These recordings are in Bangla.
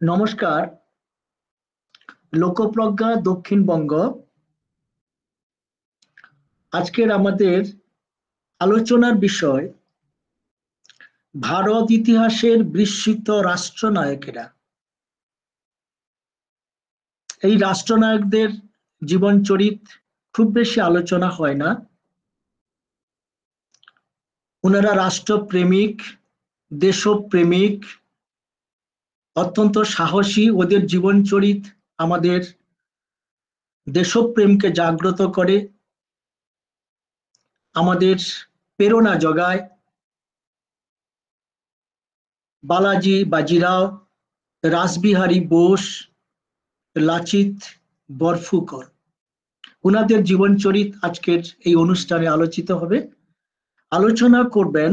নমস্কার। লোকপ্রজ্ঞা দক্ষিণবঙ্গ আজকের আমাদের আলোচনার বিষয় ভারত ইতিহাসের বিস্মৃত রাষ্ট্রনায়কেরা। এই রাষ্ট্রনায়কদের জীবনচরিত খুব বেশি আলোচনা হয় না। ওনারা রাষ্ট্রপ্রেমিক, দেশপ্রেমিক, অত্যন্ত সাহসী। ওদের জীবনচরিত আমাদের দেশপ্রেমকে জাগ্রত করে, আমাদের প্রেরণা জোগায়। বালাজি বাজিরাও, রাসবিহারী বোস, লাচিত বরফুকর, ওনাদের জীবনচরিত আজকের এই অনুষ্ঠানে আলোচিত হবে। আলোচনা করবেন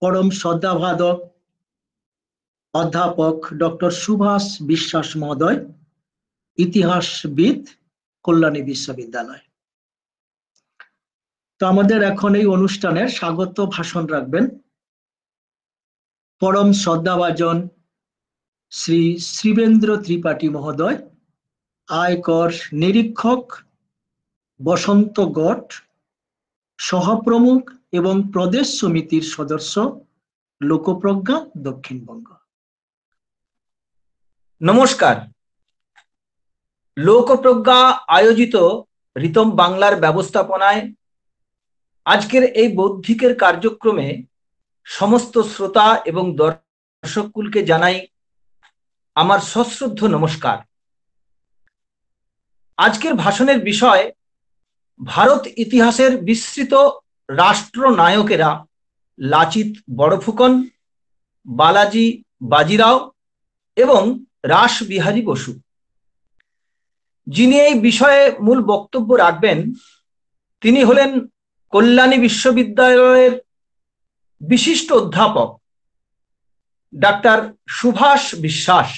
পরম শ্রদ্ধাভাজন অধ্যাপক ডক্টর সুভাষ বিশ্বাস মহোদয়, ইতিহাসবিদ, কল্যাণী বিশ্ববিদ্যালয়। তো আমাদের এখন এই অনুষ্ঠানের স্বাগত ভাষণ রাখবেন পরম শ্রদ্ধাভাজন শ্রী শিবেন্দ্র ত্রিপাঠী মহোদয়, আয়কর নিরীক্ষক, বসন্তগড় সহপ্রমুখ এবং প্রদেশ সমিতির সদস্য, লোকপ্রজ্ঞা দক্ষিণবঙ্গ। নমস্কার। লোকপ্রজ্ঞা আয়োজিত রিতম বাংলার ব্যবস্থাপনায় আজকের এই বৌদ্ধিকের কার্যক্রমে সমস্ত শ্রোতা এবং দর্শককুলকে জানাই আমার সশ্রদ্ধ নমস্কার। আজকের ভাষণের বিষয় ভারত ইতিহাসের বিস্মৃত রাষ্ট্রনায়কেরা লাচিত বরফুকন, বালাজি বাজিরাও এবং রাসবিহারী বসু। যিনি এই বিষয়ে মূল বক্তব্য রাখবেন তিনি হলেন কল্যাণী বিশ্ববিদ্যালয়ের বিশিষ্ট অধ্যাপক ডাক্তার সুভাষ বিশ্বাস।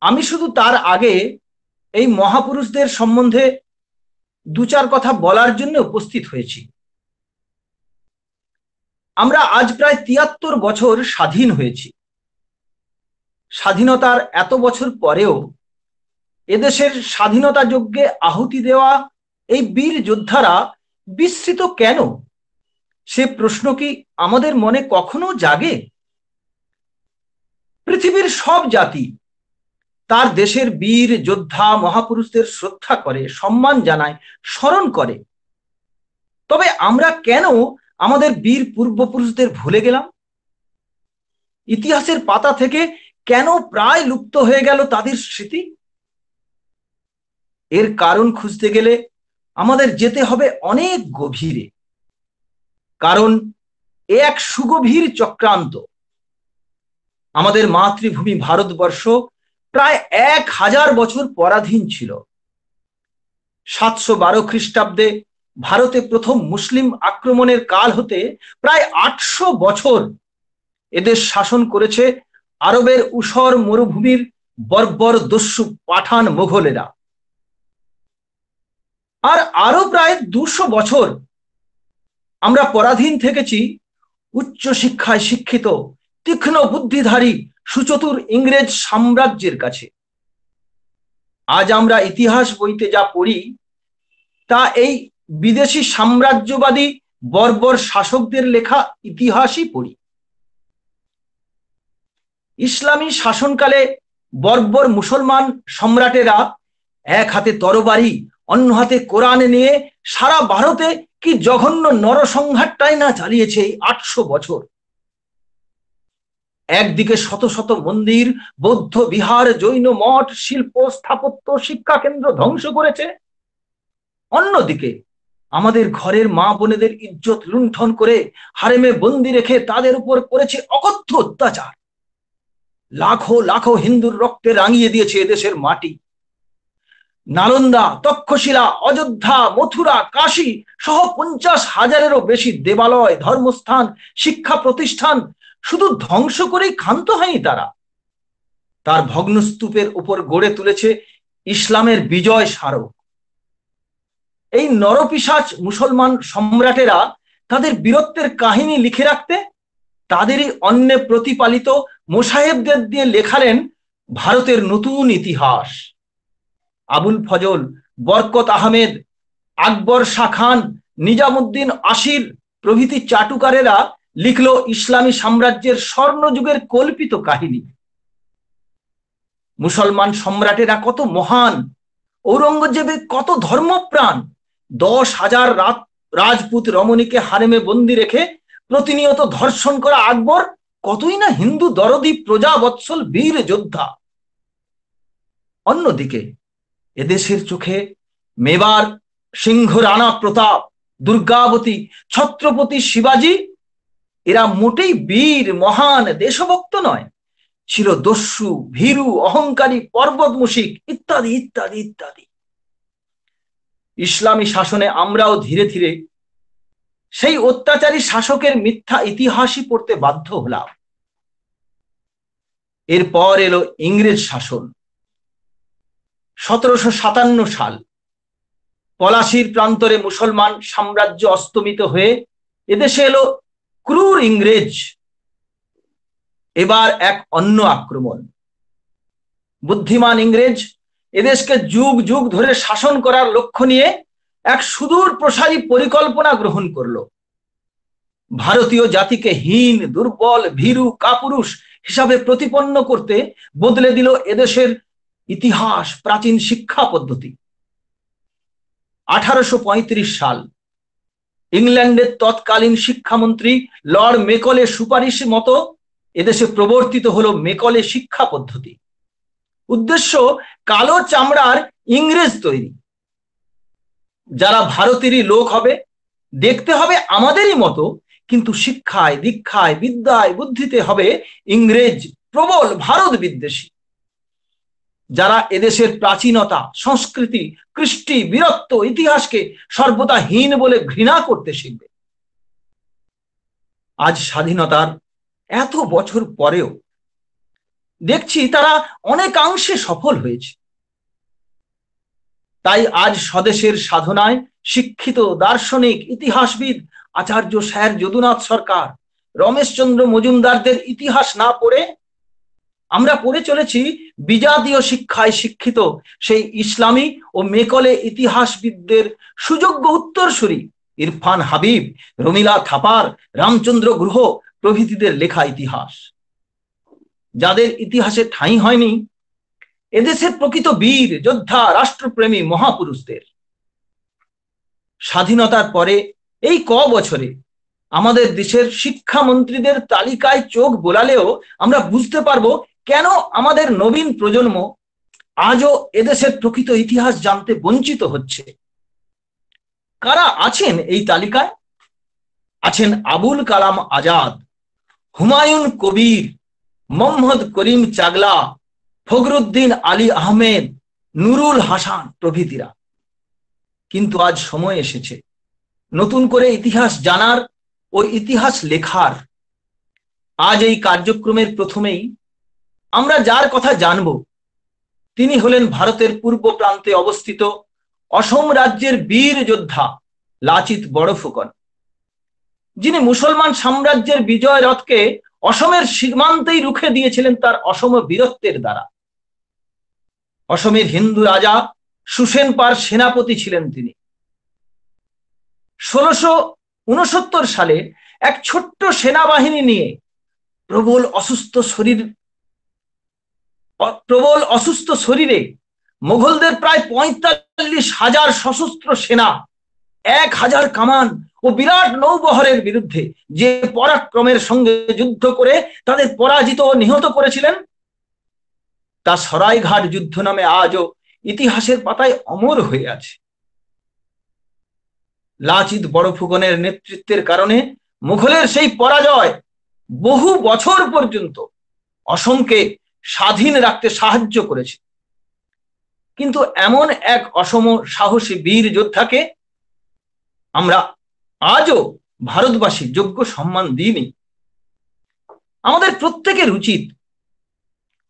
আমি শুধু তার আগে এই মহাপুরুষদের সম্বন্ধে দু চার কথা বলার জন্য উপস্থিত হয়েছি। আমরা আজ প্রায় ৭৩ বছর স্বাধীন হয়েছি। স্বাধীনতার এত বছর পরেও এদেশের স্বাধীনতা যজ্ঞে আহুতি দেওয়া এই বীর যোদ্ধারা বিস্মৃত কেন? সে প্রশ্ন কি আমাদের মনে কখনো জাগে? পৃথিবীর সব জাতি তার দেশের বীর যোদ্ধা মহাপুরুষদের শ্রদ্ধা করে, সম্মান জানায়, স্মরণ করে। তবে আমরা কেন আমাদের বীর পূর্বপুরুষদের ভুলে গেলাম? ইতিহাসের পাতা থেকে কেন প্রায় লুপ্ত হয়ে গেল তাদের স্মৃতি? এর কারণ খুঁজতে গেলে আমাদের যেতে হবে অনেক গভীরে, কারণ এ এক সুগভীর চক্রান্ত। আমাদের মাতৃভূমি ভারতবর্ষ প্রায় ১০০০ বছর পরাধীন ছিল। ৭১২ খ্রিস্টাব্দে ভারতে প্রথম মুসলিম আক্রমণের কাল হতে প্রায় ৮০০ বছর এদের শাসন করেছে আরবের ঊষর মরুভূমির বর্বর দস্যু পাঠান মোগলেরা। আর আরো প্রায় ২০০ বছর আমরা পরাধীন থেকেছি উচ্চ শিক্ষায় শিক্ষিত, তীক্ষ্ণ বুদ্ধিধারী, সুচতুর ইংরেজ সাম্রাজ্যের কাছে। আজ আমরা ইতিহাস বইতে যা পড়ি তা এই বিদেশি সাম্রাজ্যবাদী বর্বর শাসকদের লেখা ইতিহাসই পড়ি। ইসলামী শাসনকালে বর্বর মুসলমান সম্রাটেরা এক হাতে তরবারি, অন্য হাতে কোরআন নিয়ে সারা ভারতে কি জঘন্য নরসংহারটাই না চালিয়েছে এই ৮০০ বছর। একদিকে শত শত মন্দির, বৌদ্ধ বিহার, জৈন মঠ, শিল্প, স্থাপত্য, শিক্ষা কেন্দ্র ধ্বংস করেছে। অন্যদিকে আমাদের ঘরের মা বোনেদের ইজ্জত লুণ্ঠন করে হারেমে বন্দি রেখে তাদের উপর করেছে অকথ্য অত্যাচার। লাখো লাখো হিন্দুর রক্তে রাঙিয়ে দিয়েছে এদেশের মাটি। নালন্দা, তক্ষশিলা, অযোধ্যা, মথুরা, কাশী সহ ৫০,০০০-এরও বেশি দেবালয়, ধর্মস্থান, শিক্ষা প্রতিষ্ঠান শুধু ধ্বংস করেই ক্ষান্ত হয়নি তারা, তার ভগ্নস্তূপের উপর গড়ে তুলেছে ইসলামের বিজয় স্মারক। এই নরপিশাচ মুসলমান সম্রাটেরা তাদের বীরত্বের কাহিনী লিখে রাখতে তাদেরই অন্যে প্রতিপালিত মোসাহেবদের দিয়ে লেখালেন ভারতের নতুন ইতিহাস। আবুল ফজল, বরকত আহমেদ, আকবর শাহ খান, নিজামুদ্দিন আসির প্রভৃতি চাটুকারেরা লিখল ইসলামী সাম্রাজ্যের স্বর্ণযুগের কল্পিত কাহিনী। মুসলমান সম্রাটেরা কত মহান, ঔরঙ্গজেবের কত ধর্মপ্রাণ, 10,000 রাজপুত রমণীকে হারেমে বন্দি রেখে প্রতিনিয়ত ধর্ষণ করা আকবর কতই না হিন্দু দরদি প্রজা বৎসল বীর যোদ্ধা। অন্যদিকে এদেশের চোখে মেবার, সিংহ রানা প্রতাপ, দুর্গাবতী, ছত্রপতি শিবাজি এরা মোটেই বীর মহান দেশভক্ত নয়, ছিল দস্যু, ভীরু, অহংকারী, পর্বত মুশিক ইত্যাদি ইত্যাদি ইত্যাদি। ইসলামী শাসনে আমরাও ধীরে ধীরে সেই অত্যাচারী শাসকের মিথ্যা ইতিহাসই পড়তে বাধ্য হলাম। এরপর এলো ইংরেজ শাসন। 1757 সাল পলাশির প্রান্তরে মুসলমান সাম্রাজ্য অস্তমিত হয়ে এদেশে এলো ক্রূর ইংরেজ। এবার এক অন্য আক্রমণ। বুদ্ধিমান ইংরেজ এদেশকে যুগ যুগ ধরে শাসন করার লক্ষ্য নিয়ে এক সুদূর প্রসারী পরিকল্পনা গ্রহণ করলো। ভারতীয় জাতিকে হীন, দুর্বল, ভীরু, কাপুরুষ হিসাবে প্রতিপন্ন করতে বদলে দিল এদেশের ইতিহাস, প্রাচীন শিক্ষা পদ্ধতি। 1835 সাল ইংল্যান্ডের তৎকালীন শিক্ষামন্ত্রী লর্ড মেকলের সুপারিশ মতো এদেশে প্রবর্তিত হলো মেকলে শিক্ষা পদ্ধতি। উদ্দেশ্য কালো চামড়ার ইংরেজ তৈরি, যারা ভারতেরই লোক হবে, দেখতে হবে আমাদেরই মতো, কিন্তু শিক্ষায়, দীক্ষায়, বিদ্যায়, বুদ্ধিতে হবে ইংরেজ, প্রবল ভারত বিদ্বেষী, যারা এদেশের প্রাচীনতা, সংস্কৃতি, কৃষ্টি, বীরত্ব, ইতিহাসকে সর্বদা হীন বলে ঘৃণা করতে শিখবে। আজ স্বাধীনতার এত বছর পরেও দেখছি তারা অনেকাংশে সফল হয়েছে। তাই আজ স্বদেশের সাধনায় শিক্ষিত দার্শনিক, ইতিহাসবিদ আচার্য স্যার যদুনাথ সরকার, রমেশচন্দ্র মজুমদারদের ইতিহাস না পড়ে আমরা পড়ে চলেছি বিজাতীয় শিক্ষায় শিক্ষিত সেই ইসলামী ও মেকলে ইতিহাসবিদদের সুযোগ্য উত্তরসূরি ইরফান হাবিব, রমিলা থাপার, রামচন্দ্র গুহ প্রভৃতিদের লেখা ইতিহাস, যাদের ইতিহাসে ঠাঁই হয়নি এদেশের প্রকৃত বীর যোদ্ধা, রাষ্ট্রপ্রেমী মহাপুরুষদের। স্বাধীনতার পরে এই বছরে আমাদের দেশের শিক্ষামন্ত্রীদের তালিকায় চোখ বোলালেও আমরা বুঝতে পারবো কেন আমাদের নবীন প্রজন্ম আজও এদেশের প্রকৃত ইতিহাস জানতে বঞ্চিত হচ্ছে। কারা আছেন এই তালিকায়? আছেন আবুল কালাম আজাদ, হুমায়ুন কবির, মোহাম্মদ করিম চাগলা, ফখরুদ্দিন আলী আহমেদ, নুরুল হাসান প্রভৃতিরা। কিন্তু আজ সময় এসেছে নতুন করে ইতিহাস জানার ও ইতিহাস লেখার। আজ এই কার্যক্রমের প্রথমেই আমরা যার কথা জানব তিনি হলেন ভারতের পূর্ব প্রান্তে অবস্থিত অসম রাজ্যের বীর যোদ্ধা লাচিত বড়ফুকন, যিনি মুসলমান সাম্রাজ্যের বিজয় রথকে অসমের সীমান্তেই রুখে দিয়েছিলেন তার অসম বীরত্বের দ্বারা। অসমের হিন্দু রাজা সুসেনপার সেনাপতি ছিলেন তিনি। 1669 সালে এক ছোট্ট সেনাবাহিনী নিয়ে প্রবল অসুস্থ শরীরে মোগলদের প্রায় 45,000 সশস্ত্র সেনা, 1,000 কামান ও বিরাট নৌবহরের বিরুদ্ধে যে পরাক্রমের সঙ্গে যুদ্ধ করে তাদের পরাজিত ও নিহত করেছিলেন তা সরাইঘাট যুদ্ধ নামে আজও ইতিহাসের পাতায় অমর হয়ে আছে। লাচিত বড়ফুকনের নেতৃত্বের কারণে মুঘলের সেই পরাজয় বহু বছর পর্যন্ত অসমকে স্বাধীন রাখতে সাহায্য করেছে। কিন্তু এমন এক অসম সাহসী বীর যোদ্ধাকে আমরা আজও ভারতবাসী যোগ্য সম্মান দিইনি। আমাদের প্রত্যেকের উচিত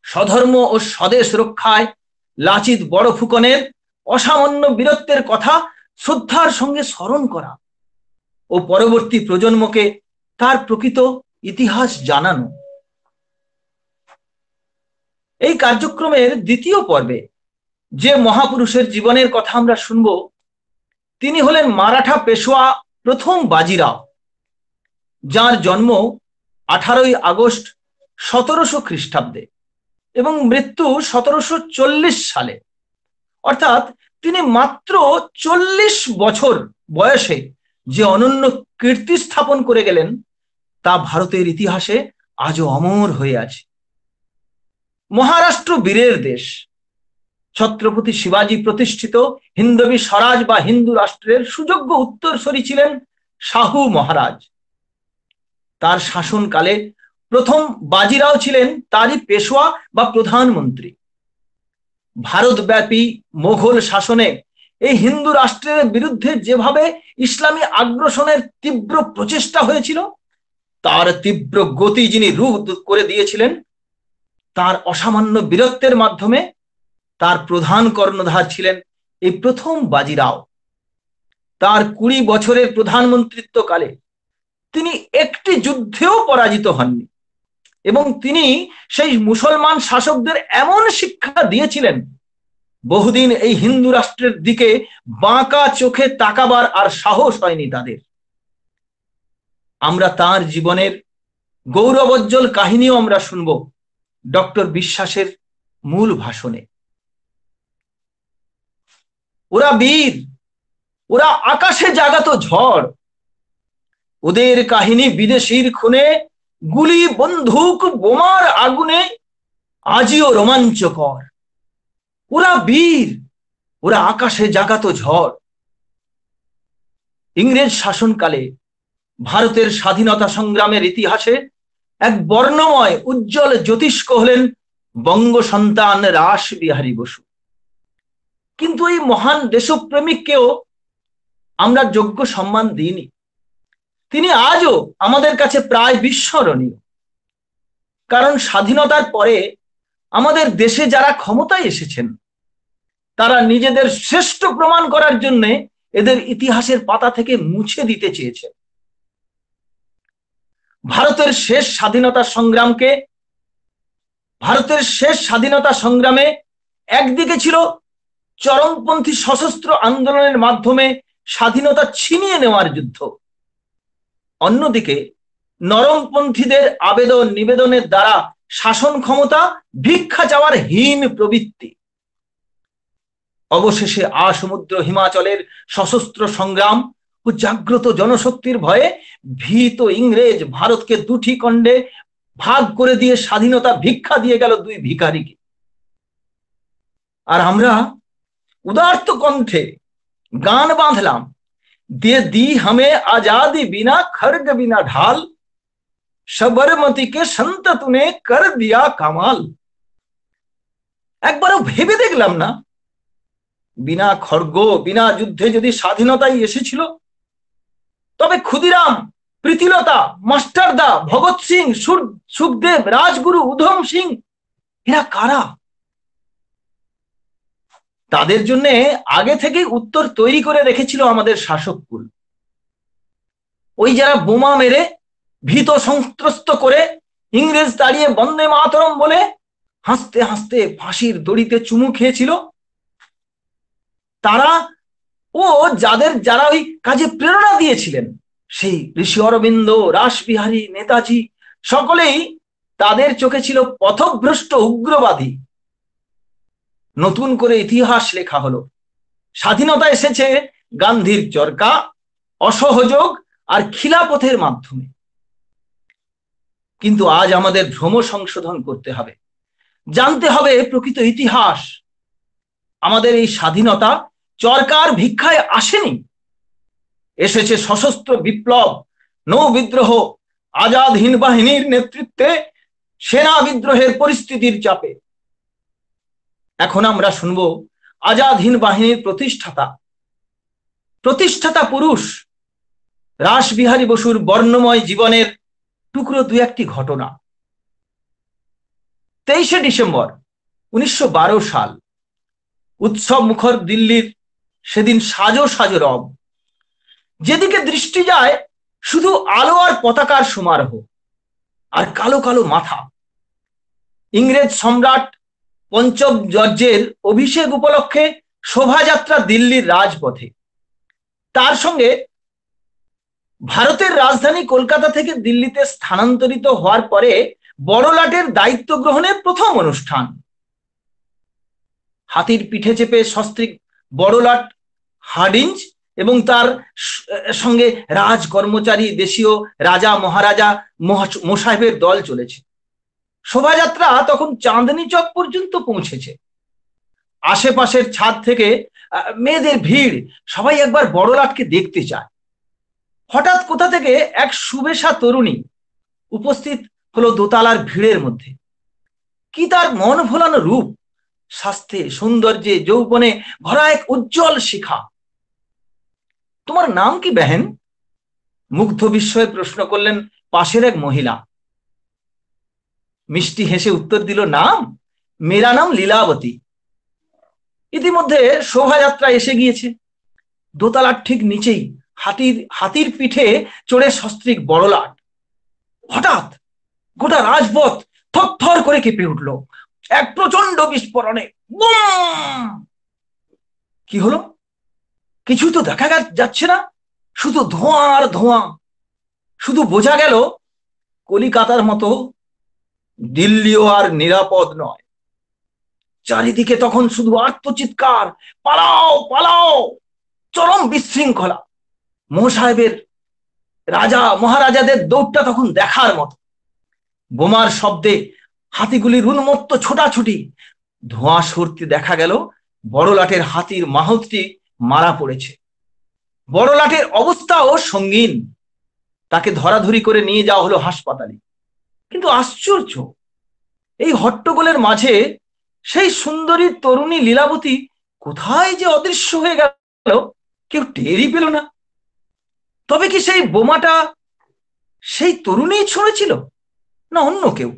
স্বধর্ম ও স্বদেশ রক্ষায় লাচিত বড়ফুকনের অসামান্য বীরত্বের কথা শ্রদ্ধার সঙ্গে স্মরণ করা ও পরবর্তী প্রজন্মকে তার প্রকৃত ইতিহাস জানানো। এই কার্যক্রমের দ্বিতীয় পর্বে যে মহাপুরুষের জীবনের কথা আমরা শুনব তিনি হলেন মারাঠা পেশোয়া প্রথম বাজিরাও, যার জন্ম 18ই আগস্ট 1700 খ্রিস্টাব্দে এবং মৃত্যু 1740 সালে। অর্থাৎ তিনি মাত্র 40 বছর বয়সে যে অনন্য কীর্তি স্থাপন করে গেলেন তা ভারতের ইতিহাসে আজও অমর হয়ে আছে। মহারাষ্ট্র বীরের দেশ। ছত্রপতি শিবাজী প্রতিষ্ঠিত হিন্দবী স্বরাজ বা হিন্দু রাষ্ট্রের সুযোগ্য উত্তরসূরি ছিলেন শাহু মহারাজ। তার শাসনকালে প্রথম বাজিরাও ছিলেন তারই পেশোয়া বা প্রধানমন্ত্রী। ভারতব্যাপী মোগল শাসনে এই হিন্দু রাষ্ট্রের বিরুদ্ধে যেভাবে ইসলামী আগ্রাসনের তীব্র প্রচেষ্টা হয়েছিল তার তীব্র গতি যিনি রোধ করে দিয়েছিলেন তার অসামান্য বীরত্বের মাধ্যমে তার প্রধান কর্ণধার ছিলেন এই প্রথম বাজিরাও। তার 20 বছরের প্রধানমন্ত্রিত্ব কালে তিনি একটি যুদ্ধেও পরাজিত হননি এবং তিনি সেই মুসলমান শাসকদের এমন শিক্ষা দিয়েছিলেন বহুদিন এই হিন্দু রাষ্ট্রের দিকে বাঁকা চোখে তাকাবার আর সাহস হয়নি তাদের। আমরা তার জীবনের গৌরবোজ্জ্বল কাহিনীও আমরা শুনব ডক্টর বিশ্বাসের মূল ভাষণে। ওরা বীর, ওরা আকাশে জাগাতো ঝড়, ওদের কাহিনী বিদেশির খুনে, গুলি বন্দুক বোমার আগুনে আজিও রোমাঞ্চকর। ওরা বীর, ওরা আকাশে জাগাতো ঝড়। ইংরেজ শাসনকালে ভারতের স্বাধীনতা সংগ্রামের ইতিহাসে এক বর্ণময় উজ্জ্বল জ্যোতিষ্ক হলেন বঙ্গ সন্তান রাসবিহারী বসু। কিন্তু এই মহান দেশপ্রেমিককেও আমরা যোগ্য সম্মান দিইনি। তিনি আজও আমাদের কাছে প্রায় বিস্মরণীয়। কারণ স্বাধীনতার পরে আমাদের দেশে যারা ক্ষমতায় এসেছেন তারা নিজেদের শ্রেষ্ঠ প্রমাণ করার জন্য এদের ইতিহাসের পাতা থেকে মুছে দিতে চেয়েছেন। ভারতের শেষ স্বাধীনতা সংগ্রামে একদিকে ছিল চরমপন্থী সশস্ত্র আন্দোলনের মাধ্যমে স্বাধীনতা ছিনিয়ে নেওয়ার যুদ্ধ, অন্যদিকে নরমপন্থীদের আবেদন নিবেদনের দ্বারা শাসন ক্ষমতা ভিক্ষা চাওয়ার হীন প্রবৃত্তি। অবশেষে আসমুদ্র হিমাচলের সশস্ত্র সংগ্রাম ও জাগ্রত জনশক্তির ভয়ে ভীত ইংরেজ ভারতকে দুটি খণ্ডে ভাগ করে দিয়ে স্বাধীনতা ভিক্ষা দিয়ে গেল 2 ভিখারিকে। আর আমরা উদার্ত কণ্ঠে গান বাঁধলাম, दे दी हमें आजादी बिना खर्ग बिना ढाल, सबरमती के संत तूने कर दिया कमाल। একবারও ভেবে দেখলাম না বিনা খড়গ বিনা যুদ্ধে যদি স্বাধীনতাই এসেছিল তবে ক্ষুদিরাম, প্রীতিলতা, মাস্টারদা, ভগৎ সিং, সুখদেব, রাজগুরু, উধম সিং এরা কারা? তাদের জন্য আগে থেকেই উত্তর তৈরি করে রেখেছিল আমাদের শাসককুল। ওই যারা বোমা মেরে ভীত সন্ত্রস্ত করে ইংরেজ তাড়িয়ে বন্দে মাতরম বলে হাসতে হাসতে ফাঁসির দড়িতে চুমু খেয়েছিল, তারা ও যারা ওই কাজে প্রেরণা দিয়েছিলেন সেই ঋষি অরবিন্দ, রাসবিহারী, নেতাজি সকলেই তাদের চোখে ছিল পথভ্রষ্ট উগ্রবাদী। নতুন করে ইতিহাস লেখা হলো। স্বাধীনতা এসেছে গান্ধীর চরকা, অসহযোগ আর খিলাফতের মাধ্যমে। কিন্তু আজ আমাদের ভ্রম সংশোধন করতে হবে, জানতে হবে প্রকৃত ইতিহাস। আমাদের এই স্বাধীনতা চরকার ভিক্ষায় আসেনি, এসেছে সশস্ত্র বিপ্লব, নৌ বিদ্রোহ, আজাদ হিন্দ বাহিনীর নেতৃত্বে সেনা বিদ্রোহের পরিস্থিতির চাপে। এখন আমরা শুনব আজাদ হিন্দ বাহিনীর প্রতিষ্ঠাতা পুরুষ রাসবিহারী বসুর বর্ণময় জীবনের টুকরো 2-1টি ঘটনা। 23শে ডিসেম্বর 1912 সাল, উৎসব মুখর দিল্লির সেদিন সাজো সাজো রব। যেদিকে দৃষ্টি যায় শুধু আলো আর পতাকার সমারোহ আর কালো কালো মাথা। ইংরেজ সম্রাট পঞ্চম অভিষেক উপলক্ষে শোভাযাত্রা দিল্লির রাজপথে। তার সঙ্গে ভারতের রাজধানী কলকাতা থেকে দিল্লিতে স্থানান্তরিত হওয়ার পরে বড়লাটের দায়িত্ব গ্রহণের প্রথম অনুষ্ঠান। হাতির পিঠে চেপে সস্ত্রীক বড়লাট হার্ডিঞ্জ এবং তার সঙ্গে রাজ কর্মচারী, দেশীয় রাজা মহারাজা মোসাহেবের দল চলেছে। শোভাযাত্রা তখন চাঁদনি চক পর্যন্ত পৌঁছেছে। আশেপাশের ছাদ থেকে মেয়েদের ভিড়, সবাই একবার বড়লাটকে দেখতে চায়। হঠাৎ কোথা থেকে এক সুবেশা তরুণী উপস্থিত হলো দোতলার ভিড়ের মধ্যে। কি তার মন ভোলানো রূপ, স্বাস্থ্যে, সৌন্দর্যে, যৌবনে ভরা এক উজ্জ্বল শিখা। তোমার নাম কি বেহেন? মুগ্ধ বিস্ময়ে প্রশ্ন করলেন পাশের এক মহিলা। মিষ্টি হেসে উত্তর দিল, নাম, মেরা নাম লীলাবতী। ইতিমধ্যে শোভাযাত্রা এসে গিয়েছে। দোতলার ঠিক নিচেই হাতির পিঠে চড়ে সস্ত্রীক বড়লাট। হঠাৎ গোটা রাজপথ থরথর করে কেঁপে উঠল এক প্রচন্ড বিস্ফোরণে। কি হলো? কিছু তো দেখা যাচ্ছে না, শুধু ধোঁয়া আর ধোঁয়া। শুধু বোঝা গেল কলিকাতার মতো দিল্লিও আর নিরাপদ নয়। চারিদিকে তখন শুধু আর্তচিৎকার, পালাও পালাও, চরম বিশৃঙ্খলা। মোসাহেবের রাজা মহারাজাদের দৌড়টা তখন দেখার মতো। বোমার শব্দে হাতিগুলির উন্মত্ত ছোটাছুটি। ধোঁয়া সরতে দেখা গেল বড়লাটের হাতির মাহুতটি মারা পড়েছে। বড়লাটের অবস্থাও সঙ্গীন। তাকে ধরাধরি করে নিয়ে যাওয়া হলো হাসপাতালে। কিন্তু আশ্চর্য, এই হট্টগোলের মাঝে সেই সুন্দরী তরুণী লীলাবতী কোথায় যে অদৃশ্য হয়ে গেল, কেউ টেরই পেল না। তবে কি সেই বোমাটা সেই তরুণী ছুঁড়েছিল, না অন্য কেউ?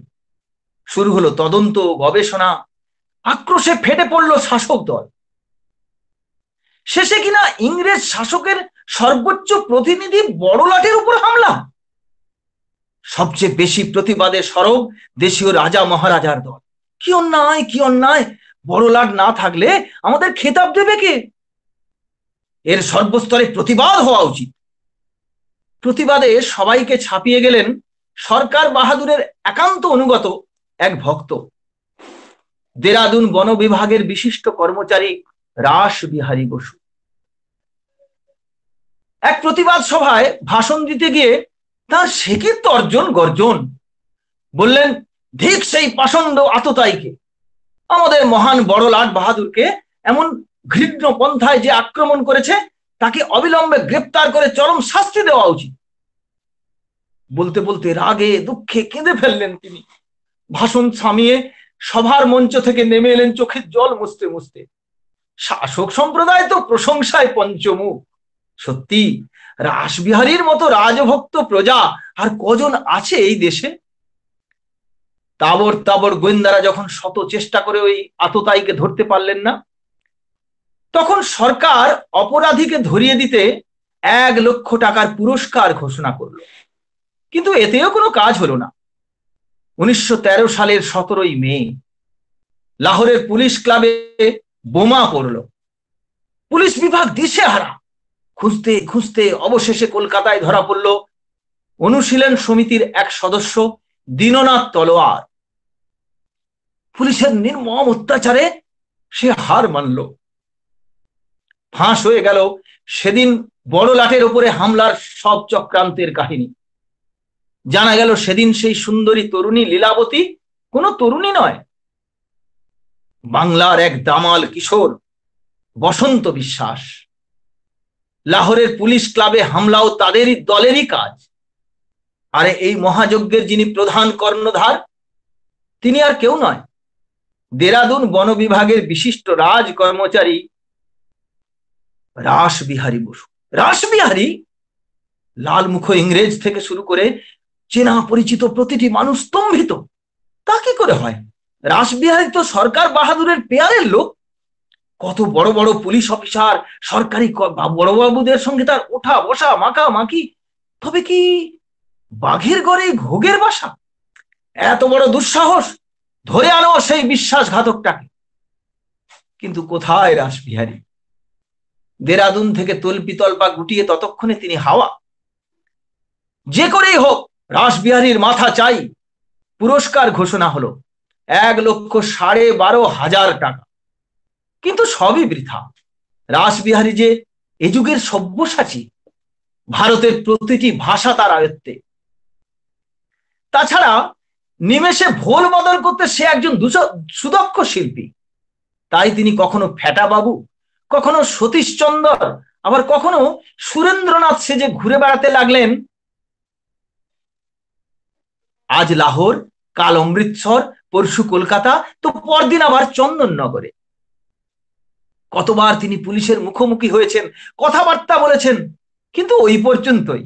শুরু হলো তদন্ত, গবেষণা। আক্রোশে ফেটে পড়ল শাসক দল। শেষে কিনা ইংরেজ শাসকের সর্বোচ্চ প্রতিনিধি বড়লাটের উপর হামলা। সবচেয়ে বেশি প্রতিবাদে সরব দেশীয় রাজা মহারাজার দল। কি অন্যায়, কি অন্যায়! বড়লাট না থাকলে আমাদের খেতাব দেবে কে? এর সর্বস্তরে প্রতিবাদ হওয়া উচিত। প্রতিবাদে সবাইকে ছাপিয়ে গেলেন সরকার বাহাদুরের একান্ত অনুগত এক ভক্ত, দেরাদুন বন বিভাগের বিশিষ্ট কর্মচারী রাসবিহারী বসু। এক প্রতিবাদ সভায় ভাষণ দিতে গিয়ে তার সেকি তর্জন গর্জন। বললেন, ধিক সেই পাষণ্ড আততায়ীকে! আমাদের মহান বড়লাট বাহাদুরকে এমন ঘৃণ্য পন্থায় যে আক্রমণ করেছে, তাকে অবিলম্বে গ্রেপ্তার করে চরম শাস্তি দেওয়া উচিত। বলতে বলতে রাগে দুঃখে কেঁদে ফেললেন তিনি। ভাষণ থামিয়ে সভার মঞ্চ থেকে নেমে এলেন চোখের জল মুছতে মুছতে। শাসক সম্প্রদায় তো প্রশংসায় পঞ্চমুখ। সত্যি রাসবিহারীর মতো রাজভক্ত প্রজা আর কজন আছে এই দেশে? তাবর তাবর গোয়েন্দারা যখন শত চেষ্টা করে ওই আততায়ীকে ধরতে পারলেন না, তখন সরকার অপরাধীকে ধরিয়ে দিতে 1 লক্ষ টাকার পুরস্কার ঘোষণা করলো। কিন্তু এতেও কোনো কাজ হলো না। 1913 সালের 17ই মে লাহোরের পুলিশ ক্লাবে বোমা পড়ল। পুলিশ বিভাগ দিশেহারা। খুঁজতে খুঁজতে অবশেষে কলকাতায় ধরা পড়ল অনুশীলন সমিতির এক সদস্য দীননাথ তলোয়ার। পুলিশের নির্মম অত্যাচারে সে হার মানল। ফাঁস হয়ে গেল সেদিন বড়লাটের উপরে হামলার সব চক্রান্তের কাহিনী। জানা গেল সেদিন সেই সুন্দরী তরুণী লীলাবতী কোনো তরুণী নয়, বাংলার এক দামাল কিশোর বসন্ত বিশ্বাস। লাহোরের পুলিশ ক্লাবে হামলাও তাদেরই দলেরই কাজ। আরে এই মহাযজ্ঞের যিনি প্রধান কর্ণধার, তিনি আর কেউ নয়, দেরাদুন বন বিভাগের বিশিষ্ট রাজ কর্মচারী রাসবিহারী বসু। রাসবিহারী! লালমুখ ইংরেজ থেকে শুরু করে চেনা পরিচিত প্রতিটি মানুষ স্তম্ভিত। তা কি করে হয়? রাসবিহারী তো সরকার বাহাদুরের পেয়ারের লোক। কত বড় বড় পুলিশ অফিসার, সরকারি বড়বাবুদের সঙ্গে তার ওঠা বসা, মাখামাখি। তবে কি বাঘের ঘরে ঘোগের বাসা? এত বড় দুঃসাহস! ধরে আনো সেই বিশ্বাসঘাতকটাকে। কিন্তু কোথায় রাসবিহারী? দেরাদুন থেকে তল্পিতল্পা গুটিয়ে ততক্ষণে তিনি হাওয়া। যে করেই হোক রাসবিহারীর মাথা চাই। পুরস্কার ঘোষণা হলো 1,12,500 টাকা। কিন্তু সবই বৃথা। রাসবিহারী যে এ যুগের সব্যসাচী, ভারতের প্রতিটি ভাষা তার আয়ত্তে। তাছাড়া নিমেষে ভোল বদল করতে সে একজন সুদক্ষ শিল্পী। তাই তিনি কখনো ফেটা বাবু, কখনো সতীশচন্দ্র, আবার কখনো সুরেন্দ্রনাথ সেজে ঘুরে বেড়াতে লাগলেন। আজ লাহোর, কাল অমৃতসর, পরশু কলকাতা, তো পরদিন আবার চন্দননগরে। কতবার তিনি পুলিশের মুখোমুখি হয়েছেন, কথাবার্তা বলেছেন, কিন্তু ওই পর্যন্তই।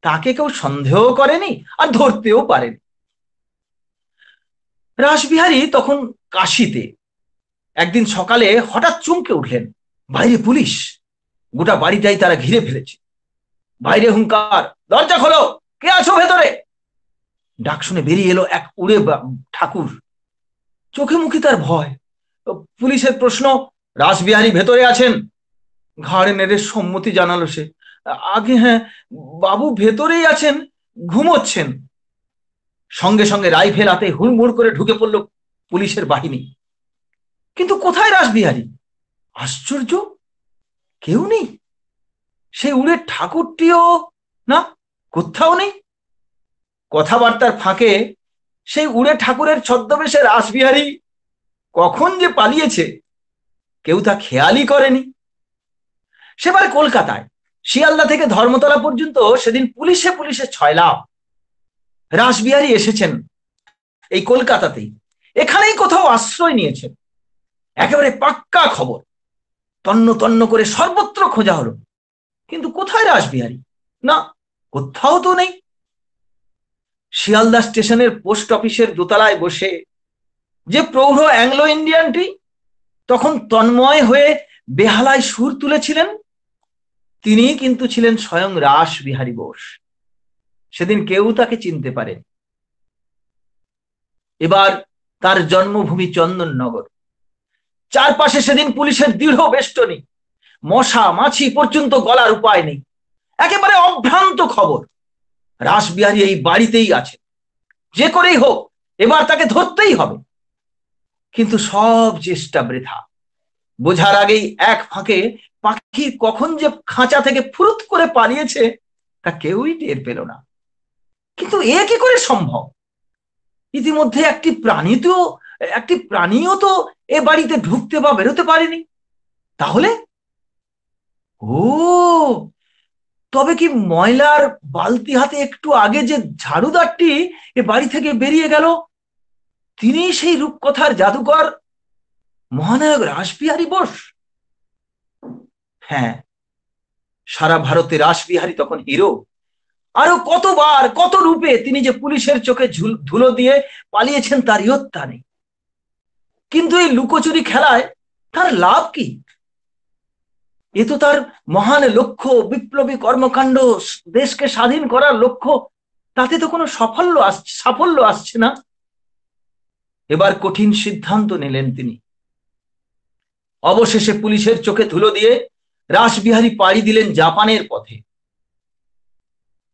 তাকে কেউ সন্দেহ করেনি আর ধরতেও পারেনি। রাসবিহারী তখন কাশিতে। একদিন সকালে হঠাৎ চমকে উঠলেন, বাইরে পুলিশ, গোটা বাড়িটাই তারা ঘিরে ফেলেছে। বাইরে হুঙ্কার, দরজা খোলো, কে আছো ভেতরে? ডাক শুনে বেরিয়ে এলো এক উড়ে ঠাকুর। চোখে মুখে তার ভয়। পুলিশের প্রশ্ন, রাসবিহারী ভেতরে আছেন? ঘাড়ে নেড়ে সম্মতি জানালো সে। আগে হ্যাঁ, বাবু ভেতরেই আছেন, ঘুমোচ্ছেন। সঙ্গে সঙ্গে রাইফেল হাতে হুড়মুড় করে ঢুকে পড়ল পুলিশের বাহিনী। কিন্তু কোথায় রাসবিহারী? আশ্চর্য, কেউ নেই। সেই উড়ে ঠাকুরটিও না, কোথাও নেই। কথাবার্তার ফাঁকে সেই উড়ে ঠাকুরের ছদ্মবেশে রাসবিহারী কখন যে পালিয়েছে কেউ তা খেয়ালই করেনি। সেবার কলকাতায় শিয়ালদা থেকে ধর্মতলা পর্যন্ত সেদিন পুলিশে পুলিশে ছয়লাভ। রাসবিহারী এসেছেন এই কলকাতাতেই, এখানেই কোথাও আশ্রয় নিয়েছেন। একেবারে পাক্কা খবর। তন্ন তন্ন করে সর্বত্র খোঁজা হলো, কিন্তু কোথায় রাসবিহারী? না, কোথাও তো নেই। শিয়ালদা স্টেশনের পোস্ট অফিসের দোতলায় বসে যে প্রৌঢ় অ্যাংলো ইন্ডিয়ানটি তখন তন্ময় হয়ে বেহালায় সুর তুলেছিলেন, তিনি কিন্তু ছিলেন স্বয়ং রাসবিহারী বোস। সেদিন কেউ তাকে চিনতে পারেনি। এবার তার জন্মভূমি চন্দননগর। চারপাশে সেদিন পুলিশের দৃঢ় বেষ্টনী, মশা মাছি পর্যন্ত গলার উপায় নেই। একেবারে অভ্রান্ত খবর, রাসবিহারী এই বাড়িতেই আছে। যে করেই হোক এবার তাকে ধরতেই হবে। কিন্তু সব চেষ্টা বৃথা। বোঝার আগেই এক ফাঁকে পাখি কখন যে খাঁচা থেকে ফুরুত করে পালিয়েছে তা কেউই টের পেল না। কিন্তু এ কি করে সম্ভব? ইতিমধ্যে একটি প্রাণীও তো এ বাড়িতে ঢুকতে বা বেরোতে পারেনি। তাহলে ও, তবে কি ময়লার বালতি হাতে একটু আগে যে ঝাড়ুদারটি এ বাড়ি থেকে বেরিয়ে গেল, তিনি সেই রূপকথার জাদুকর মহানায়ক রাসবিহারী বোস? হ্যাঁ, সারা ভারতে রাসবিহারী তখন হিরো। আরো কতবার কত রূপে তিনি যে পুলিশের চোখে ধুলো দিয়ে পালিয়েছেন তার ইয়ত্তা নেই। কিন্তু এই লুকোচুরি খেলায় তার লাভ কি? এ তো তার মহান লক্ষ্য, বিপ্লবী কর্মকাণ্ড, দেশকে স্বাধীন করার লক্ষ্য। তাতে তো কোনো সাফল্য আসছে না। এবার কঠিন সিদ্ধান্ত নিলেন তিনি। অবশেষে পুলিশের চোখে ধুলো দিয়ে রাসবিহারী পাড়ি দিলেন জাপানের পথে।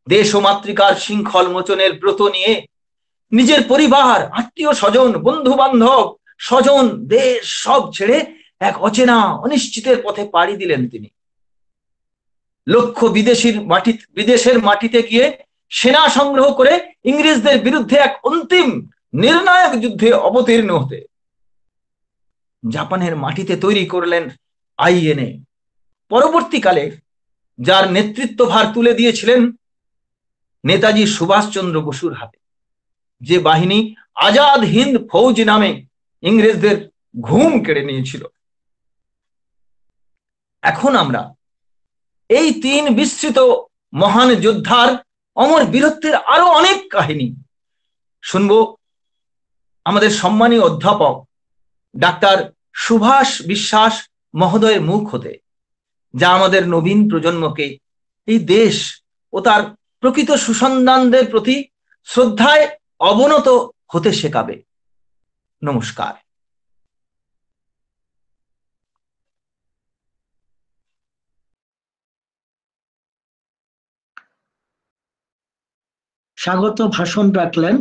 দেশ ও মাতৃকার শৃঙ্খল মোচনের ব্রত নিয়ে নিজের পরিবার, আত্মীয় স্বজন, বন্ধু বান্ধব, স্বজন, দেশ সব ছেড়ে এক অচেনা অনিশ্চিতের পথে পাড়ি দিলেন তিনি। লক্ষ্য বিদেশের মাটিতে গিয়ে সেনা সংগ্রহ করে ইংরেজদের বিরুদ্ধে এক অন্তিম নির্ণায়ক যুদ্ধে অবতীর্ণ হতে। জাপানের মাটিতে তৈরি করলেন আইএনএ। পরবর্তীকালে যার নেতৃত্বভার তুলে দিয়েছিলেন নেতাজি সুভাষচন্দ্র বসুর হাতে, যে বাহিনী আজাদ হিন্দ ফৌজ নামে ইংরেজদের ঘুম কেড়ে নিয়েছিল। এখন আমরা এই তিন বিস্তৃত মহান যোদ্ধার অমর বীরত্বের আরো অনেক কাহিনী শুনব আমাদের সম্মানীয় অধ্যাপক ডাক্তার সুভাষ বিশ্বাস মহোদয়ের মুখ হতে, যা আমাদের নবীন প্রজন্মকে এই দেশ ও তার প্রকৃত সুসন্তানদের প্রতি শ্রদ্ধায় অবনত হতে শেখাবে। নমস্কার। স্বাগত ভাষণ রাখলেন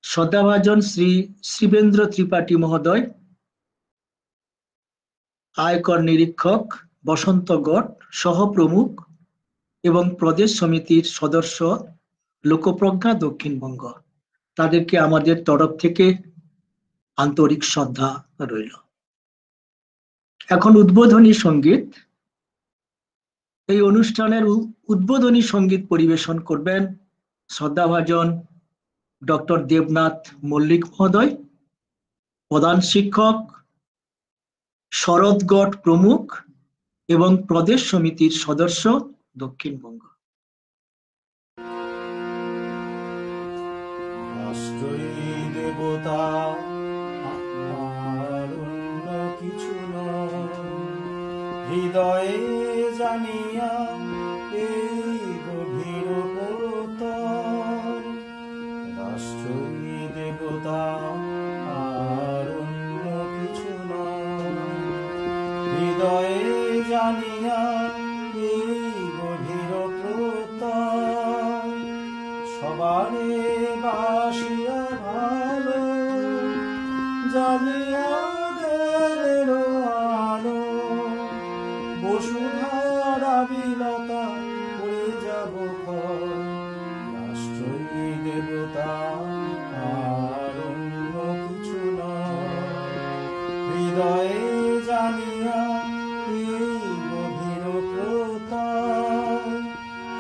শ্রদ্ধাভাজন শ্রী শিবেন্দ্র ত্রিপাঠী মহোদয়, আয়কর নিরীক্ষক বসন্তগড় সহপ্রমুখ এবং প্রদেশ সমিতির সদস্য লোকপ্রজ্ঞা দক্ষিণবঙ্গ। তাদেরকে আমাদের তরফ থেকে আন্তরিক শ্রদ্ধা রইল। এখন উদ্বোধনী সঙ্গীত। এই অনুষ্ঠানের উদ্বোধনী সঙ্গীত পরিবেশন করবেন শ্রদ্ধাভাজন ডক্টর দেবনাথ মল্লিক মহোদয়, প্রধান শিক্ষক শরৎগড় প্রমুখ এবং প্রদেশ সমিতির সদস্য দক্ষিণবঙ্গ। দেবতা আর অন্য কিছু নয়, হৃদয়ে জানিয়া এই গভীর রাষ্ট্রই দেবতা আর অন্য কিছু নয়, হৃদয়ে জানিয়া এই গভীর সবারে বাসিয়া ভালো জ্বালিয়া গেলের আলো, বসুধারা বিলতা পড়ে যাব রাষ্ট্রই দেবতা আর অন্য কিছু নয়, হৃদয়ে জানিয়া এই গভীর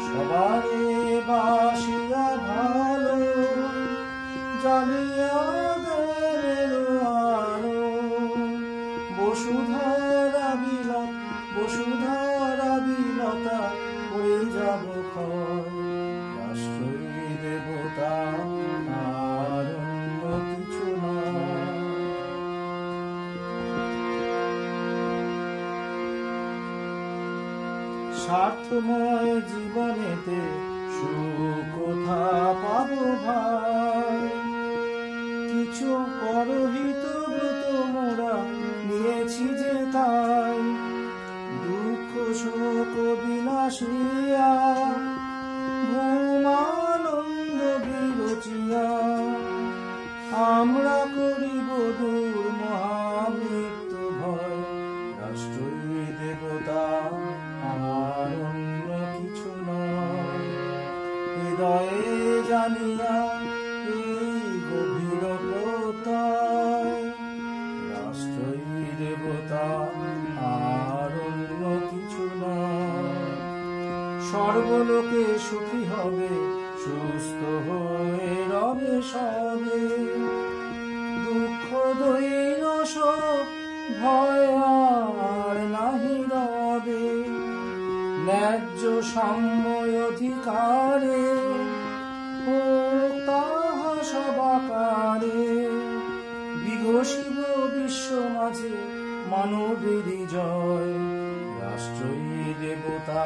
সবারে বাসিয়া ভালো জ্বালিয়া গেলের আলো, বসুধারা বিলতা হয়ে যাব রাষ্ট্রই দেবতা আর অন্য কিছু নয়। স্বার্থময় জীবনেতে সুখ কোথা পাবো ভাই, কিছু পরহিত ব্রত মোরা নিয়েছি যে তাই, দুঃখ শোক বিনাশিয়া ঘুমানন্দ বিরচিয়া আমরা করিব দূর মহামৃত্যু ভয়, রাষ্ট্রই দেবতা আর অন্য কিছু নয়, হৃদয়ে জানিয়া এই গভীর রাষ্ট্রই দেবতা আর অন্য কিছু নয়, সর্বলোকে সুখী হবে সুস্থ হয়ে রবে সবে, দুঃখ দৈন শোক ভয় আর নাহি রবে, ন্যায্য সাম্য অধিকারে হোক তাহা সবাকারে, বিঘোষিব বিশ্ব মাঝে মানবের জয়, রাষ্ট্রই দেবতা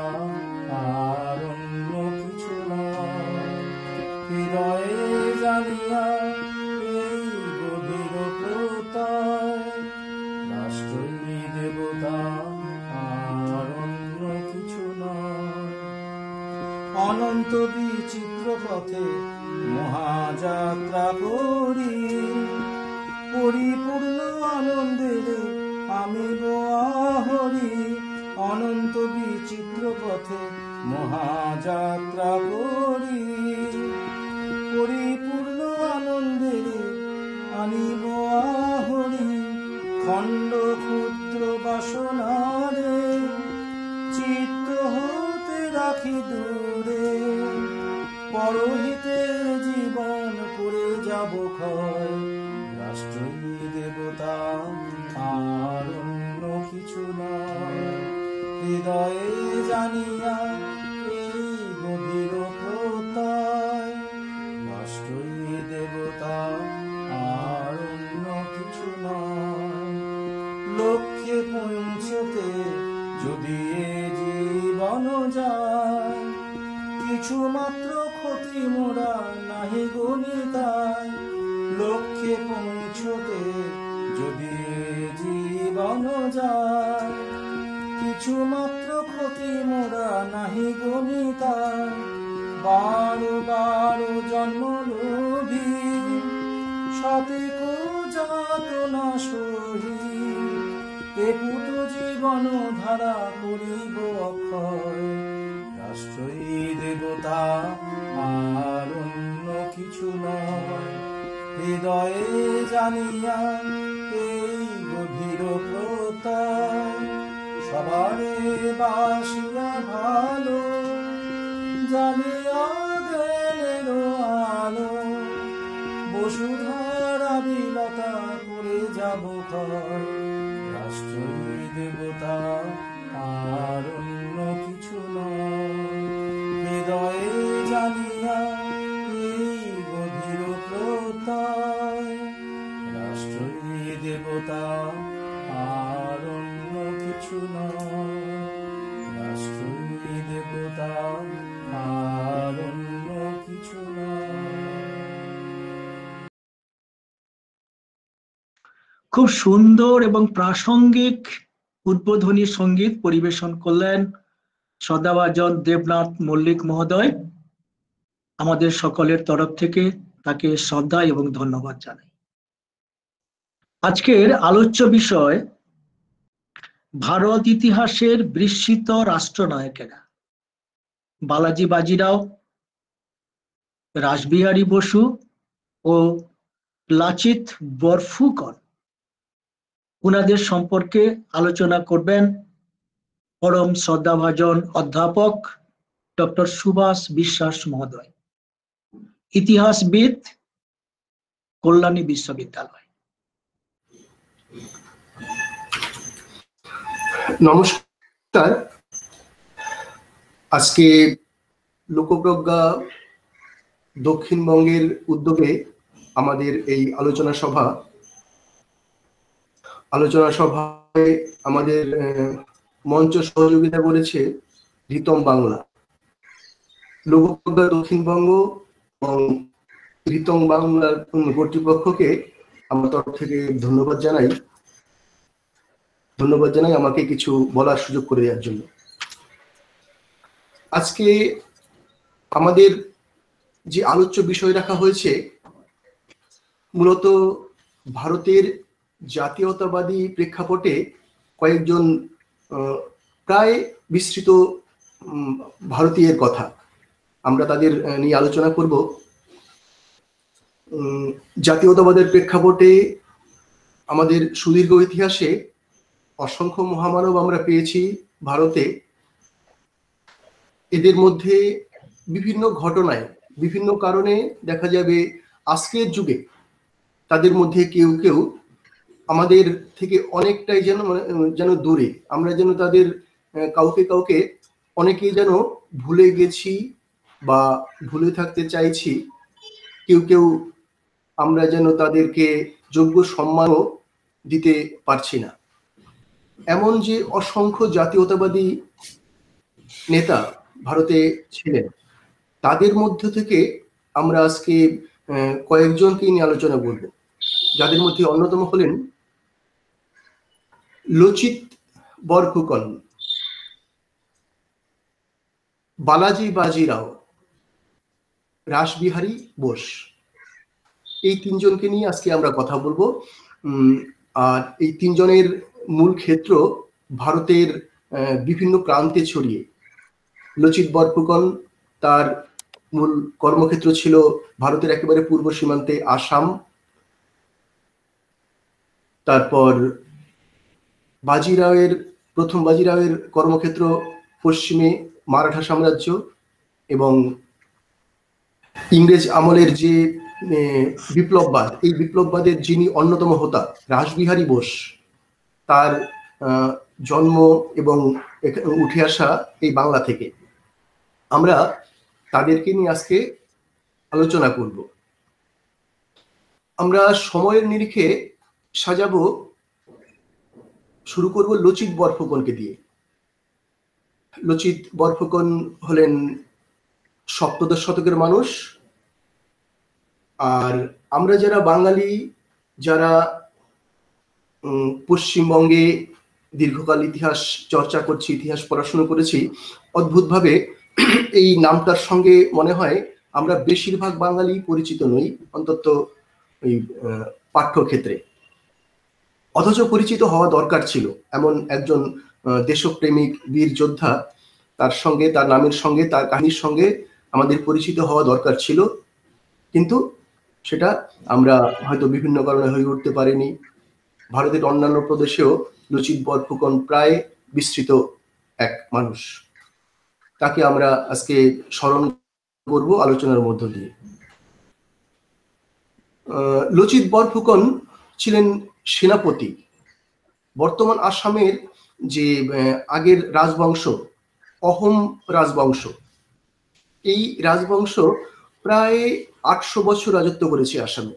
আর অন্য কিছু নয়, হৃদয়ে জানিয়া এই গভীর রাষ্ট্রই দেবতা আর অন্য কিছু নয়। অনন্ত বিচিত্র পথে মহাযাত্রা করি, পরিপূর্ণ আনন্দের আমি আহরি, অনন্ত বিচিত্র পথে মহাযাত্রা করি, পরিপূর্ণ আনন্দের আনিব আহরি, খণ্ড ক্ষুদ্র বাসনারে চিত্ত হতে রাখি দূরে, পরহিতে জীবন করে যাব ক্ষয়, রাষ্ট্রই দেবতা আর অন্য কিছু নয়, হৃদয়ে জানিয়া এই গভীর রাষ্ট্রই দেবতা আর অন্য কিছু নয়, লক্ষ্যে পৌঁছতে যদি এ জীবন যায়, কিছু মাত্র ক্ষতি মোরা নাহি গণিতায়, লক্ষ্যে পৌঁছতে যদি এ জীবন যায়, কিছু মাত্র ক্ষতি মোরা নাহি গণিতার। বারো বারো জন্ম লোভী শতেক যাতনা সহি, এ পুত জীবন ধারা করিব অক্ষয়। রাষ্ট্রই দেবতা আর অন্য কিছু নয়, হৃদয়ে জানিয়া এই গভীর প্রত্যয়। সবারে বাসিয়া ভালো জ্বালিয়া জ্ঞানের আলো, বসুধারা বিলতা করে যাব ক্ষয়। রাষ্ট্রই দেবতা আর অন্য কিছু নয়, হৃদয়ে জানিয়া এই গভীর প্রত্যয়। রাষ্ট্রই দেবতা আর অন্য কিছু নয়, রাষ্ট্রই দেবতা আর অন্য কিছু নয়। খুব সুন্দর এবং প্রাসঙ্গিক উদ্বোধনী সঙ্গীত পরিবেশন করলেন শ্রদ্ধাভাজন দেবনাথ মল্লিক মহোদয়। আমাদের সকলের তরফ থেকে তাকে শ্রদ্ধা এবং ধন্যবাদ জানাই। আজকের আলোচ্য বিষয় ভারত ইতিহাসের বিস্মৃত রাষ্ট্রনায়কেরা। বালাজি বাজিরাও, রাসবিহারী বসু ও লাচিত বরফুকন, উনাদের সম্পর্কে আলোচনা করবেন পরম শ্রদ্ধাভাজন অধ্যাপক ডক্টর সুভাষ বিশ্বাস মহোদয়, ইতিহাসবিদ, কল্যাণী বিশ্ববিদ্যালয়। নমস্কার। আজকে লোকপ্রজ্ঞা দক্ষিণবঙ্গের উদ্যোগে আমাদের এই আলোচনা সভায় আমাদের মঞ্চ সহযোগিতা করেছে রিতম বাংলা। লোকপ্রজ্ঞা দক্ষিণবঙ্গ এবং রিতম বাংলার কর্তৃপক্ষকে আমার তরফ থেকে ধন্যবাদ জানাই আমাকে কিছু বলার সুযোগ করে দেওয়ার জন্য। আজকে আমাদের যে আলোচ্য বিষয় রাখা হয়েছে মূলত ভারতের জাতীয়তাবাদী প্রেক্ষাপটে কয়েকজন প্রায় বিস্তৃত ভারতীয়ের কথা আমরা তাদের নিয়ে আলোচনা করব। জাতীয়তাবাদের প্রেক্ষাপটে আমাদের সুদীর্ঘ ইতিহাসে অসংখ্য মহামানব আমরা পেয়েছি ভারতে। এদের মধ্যে বিভিন্ন ঘটনায় বিভিন্ন কারণে দেখা যাবে আজকের যুগে তাদের মধ্যে কেউ কেউ আমাদের থেকে অনেকটাই যেন দূরে, আমরা যেন তাদের কাউকে অনেকেই যেন ভুলে গেছি বা ভুলে থাকতে চাইছি। কেউ আমরা যেন তাদেরকে যোগ্য সম্মানও দিতে পারছি না। এমন যে অসংখ্য জাতীয়তাবাদী নেতা ভারতে ছিলেন, তাদের মধ্য থেকে আমরা আজকে কয়েকজনকে নিয়ে আলোচনা করব, যাদের মধ্যে অন্যতম হলেন লচিত বরফুকন, বালাজি বাজিরাও, রাসবিহারী বোস। এই তিনজনকে নিয়ে আজকে আমরা কথা বলবো। আর এই তিনজনের মূল ক্ষেত্র ভারতের বিভিন্ন প্রান্তে ছড়িয়ে। লচিত বরফুকন, তার মূল কর্মক্ষেত্র ছিল ভারতের একেবারে পূর্ব সীমান্তে আসাম। তারপর প্রথম বাজিরাওয়ের কর্মক্ষেত্র পশ্চিমে মারাঠা সাম্রাজ্য এবং ইংরেজ আমলের যে বিপ্লববাদ, এই বিপ্লববাদের যিনি অন্যতম হোতা রাসবিহারী বোস, তার জন্ম এবং উঠে আসা এই বাংলা থেকে। আমরা তাদেরকে নিয়ে আজকে আলোচনা করব। আমরা সময়ের নিরিখে সাজাবো, শুরু করব লচিত বরফুকনকে দিয়ে। লচিত বরফুকন হলেন সপ্তদশ শতকের মানুষ। আর আমরা যারা বাঙালি, যারা পশ্চিমবঙ্গে দীর্ঘকাল ইতিহাস চর্চা করছি, ইতিহাস পড়াশোনা করেছি, অদ্ভুতভাবে এই নামটার সঙ্গে মনে হয় আমরা বেশিরভাগ বাঙালি পরিচিত নই, অন্তত ওই পাঠ্যক্ষেত্রে। অথচ পরিচিত হওয়া দরকার ছিল। এমন একজন দেশপ্রেমিক বীর যোদ্ধা, তার সঙ্গে, তার নামের সঙ্গে, তার কাহিনীর সঙ্গে আমাদের পরিচিত হওয়া দরকার ছিল, কিন্তু সেটা আমরা হয়তো বিভিন্ন কারণে হয়ে উঠতে পারিনি। ভারতের অন্যান্য প্রদেশেও লচিত বরফুকন প্রায় বিস্তৃত এক মানুষ, তাকে আমরা আজকে স্মরণ করব আলোচনার মধ্য দিয়ে। লচিত বরফুকন ছিলেন সেনাপতি। বর্তমান আসামের যে আগের রাজবংশ, অহোম রাজবংশ, এই রাজবংশ প্রায় 800 বছর রাজত্ব করেছে আসামে।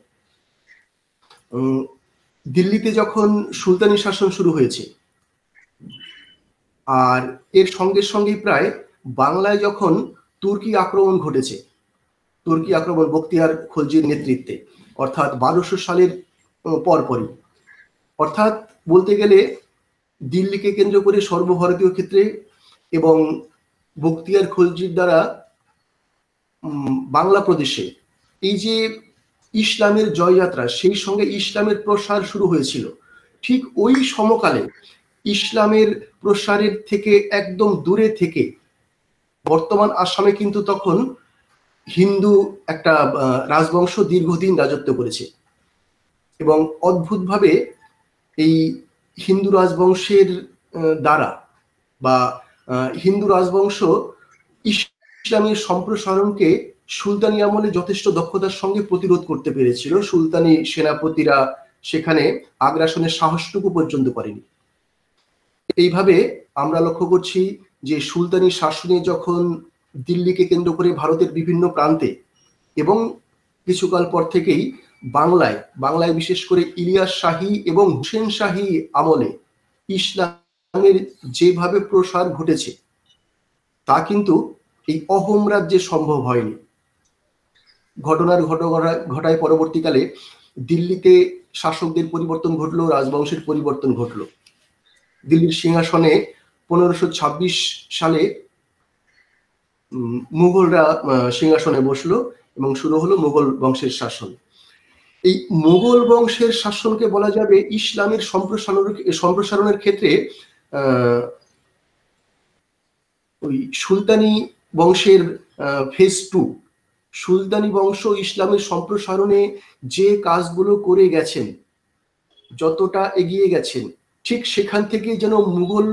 দিল্লিতে যখন সুলতানি শাসন শুরু হয়েছে, আর এর সঙ্গে সঙ্গে প্রায় বাংলায় যখন তুর্কি আক্রমণ ঘটেছে, তুর্কি আক্রমণ বখতিয়ার খলজির নেতৃত্বে, অর্থাৎ 1200 সালের পরপরই, অর্থাৎ বলতে গেলে দিল্লিকে কেন্দ্র করে সর্বভারতীয় ক্ষেত্রে এবং বখতিয়ার খলজির দ্বারা বাংলা প্রদেশে এই যে ইসলামের জয়যাত্রা, সেই সঙ্গে ইসলামের প্রসার শুরু হয়েছিল। ঠিক ওই সমকালে ইসলামের প্রসারের থেকে একদম দূরে থেকে বর্তমান আসামে কিন্তু তখন হিন্দু একটা রাজবংশ দীর্ঘদিন রাজত্ব করেছে, এবং অদ্ভুতভাবে এই হিন্দু রাজবংশের দ্বারা বা হিন্দু রাজবংশ ইসলামের সম্প্রসারণকে সুলতানি আমলে যথেষ্ট দক্ষতার সঙ্গে প্রতিরোধ করতে পেরেছিল। সুলতানি সেনাপতিরা সেখানে আগ্রাসনের সাহসটুকু পর্যন্ত করেনি। এইভাবে আমরা লক্ষ্য করছি যে সুলতানি শাসনে যখন দিল্লিকে কেন্দ্র করে ভারতের বিভিন্ন প্রান্তে এবং কিছুকাল পর থেকেই বাংলায় বিশেষ করে ইলিয়াস শাহী এবং হুসেন শাহী আমলে ইসলামের যেভাবে প্রসার ঘটেছে, তা কিন্তু এই অহোম রাজ্যে সম্ভব হয়নি। ঘটায় পরবর্তীকালে দিল্লিতে শাসকদের পরিবর্তন ঘটলো, রাজবংশের পরিবর্তন ঘটলো। দিল্লির সিংহাসনে 1526 সালে মুঘলরা সিংহাসনে বসলো এবং শুরু হলো মুঘল বংশের শাসন। এই মুঘল বংশের শাসনকে বলা যাবে ইসলামের সম্প্রসারণের ক্ষেত্রে ওই সুলতানি বংশের ফেজ 2। সুলতানি বংশ ইসলামের সম্প্রসারণে যে কাজগুলো করে গেছেন, যতটা এগিয়ে গেছেন, ঠিক সেখান থেকে যেন মুঘল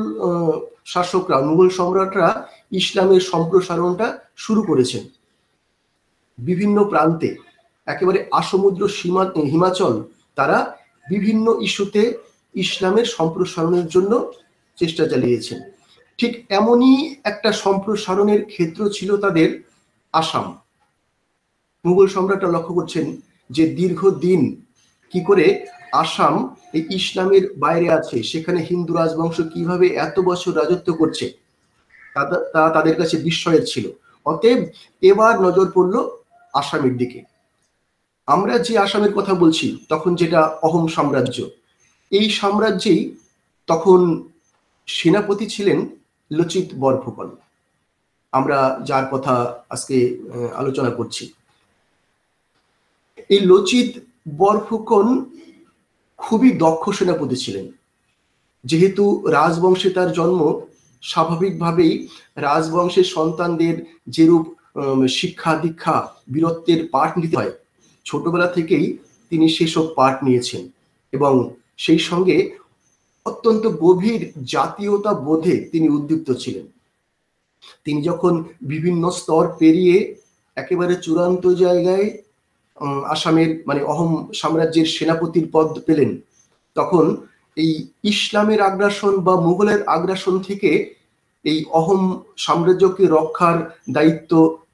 শাসকরা, মুঘল সম্রাটরা ইসলামের সম্প্রসারণটা শুরু করেছেন বিভিন্ন প্রান্তে। একেবারে আসমুদ্র হিমাচল তারা বিভিন্ন ইস্যুতে ইসলামের সম্প্রসারণের জন্য চেষ্টা চালিয়েছেন। ঠিক এমনই একটা সম্প্রসারণের ক্ষেত্র ছিল তাদের আসাম। মুঘল সম্রাটরা লক্ষ্য করছেন যে দীর্ঘদিন কি করে আসাম এই ইসলামের বাইরে আছে, সেখানে হিন্দু রাজবংশ কিভাবে এত বছর রাজত্ব করছে, তা তাদের কাছে বিস্ময়ের ছিল। অতএব এবার নজর পড়ল আসামের দিকে। আমরা যে আসামের কথা বলছি তখন যেটা অহোম সাম্রাজ্য, এই সাম্রাজ্যেই তখন সেনাপতি ছিলেন লচিত বরফুকন, আমরা যার কথা আজকে আলোচনা করছি। এই লচিত বরফুকন খুবই দক্ষ সেনাপতি ছিলেন। যেহেতু রাজবংশে তার জন্ম, স্বাভাবিকভাবেই রাজবংশের সন্তানদের যেরূপ শিক্ষা দীক্ষা বীরত্বের পাঠ নিতে হয়, ছোটবেলা থেকেই তিনি সেসব পাঠ নিয়েছেন এবং সেই সঙ্গে অত্যন্ত গভীর জাতীয়তা বোধে তিনি উদ্দীপ্ত ছিলেন। তিনি যখন বিভিন্ন স্তর পেরিয়ে একেবারে চূড়ান্ত জায়গায় আসামের মানে অহোম সাম্রাজ্যের সেনাপতির পদ পেলেন, তখন এই ইসলামের আগ্রাসন বা মুঘলের আগ্রাসন থেকে এই অহোম সাম্রাজ্যকে রক্ষার দায়িত্ব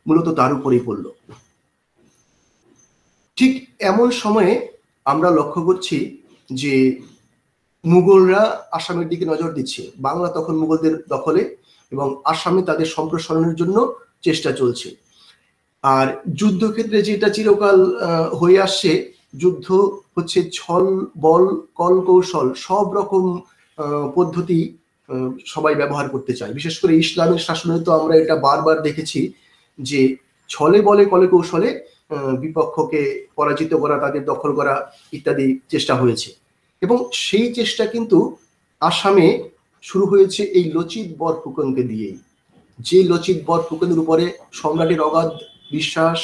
মূলত তার উপরেই পড়ল। ঠিক এমন সময়ে আমরা লক্ষ্য করছি যে মুঘলরা আসামের দিকে নজর দিচ্ছে। বাংলা তখন মুঘলদের দখলে এবং আসামে তাদের সম্প্রসারণের জন্য চেষ্টা চলছে। আর যুদ্ধক্ষেত্রে যেটা চিরকাল হয়ে আসছে, যুদ্ধ হচ্ছে ছল, বল, কল কৌশল, সব রকম পদ্ধতি সবাই ব্যবহার করতে চায়। বিশেষ করে ইসলামের শাসনে তো আমরা এটা বারবার দেখেছি যে ছলে বলে কলে কৌশলে বিপক্ষকে পরাজিত করা, তাদের দখল করা ইত্যাদি চেষ্টা হয়েছে। এবং সেই চেষ্টা কিন্তু আসামে শুরু হয়েছে এই লচিত বরফুকনকে দিয়েই। যে লচিত বরফুকনের উপরে সম্রাটের অগাধ বিশ্বাস,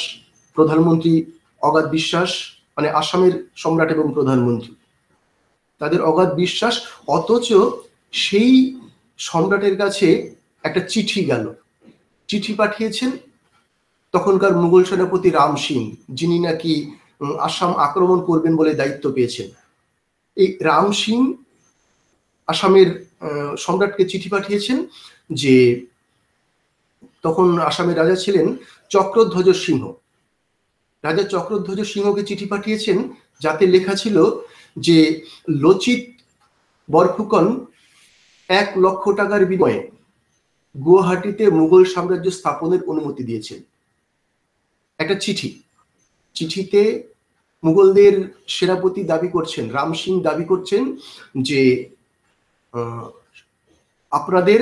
প্রধানমন্ত্রী অগাধ বিশ্বাস, মানে আসামের সম্রাট এবং প্রধানমন্ত্রী তাদের অগাধ বিশ্বাস, অথচ সেই সম্রাটের কাছে একটা চিঠি গেল, চিঠি পাঠিয়েছেন তখনকার মুঘল সেনাপতি রাম সিং, যিনি নাকি আসাম আক্রমণ করবেন বলে দায়িত্ব পেয়েছেন। এই রাম সিং আসামের সম্রাটকে চিঠি পাঠিয়েছেন যে তখন আসামের রাজা ছিলেন চক্রধ্বজ সিংহ। রাজা চক্রধ্বজ সিংহকে চিঠি পাঠিয়েছেন যাতে লেখা ছিল যে লচিত বরফুকন 1 লক্ষ টাকার বিনিময়ে গুয়াহাটিতে মুঘল সাম্রাজ্য স্থাপনের অনুমতি দিয়েছেন। একটা চিঠি, চিঠিতে মুঘলদের সেনাপতি দাবি করছেন, রাম সিং দাবি করছেন যে আপনাদের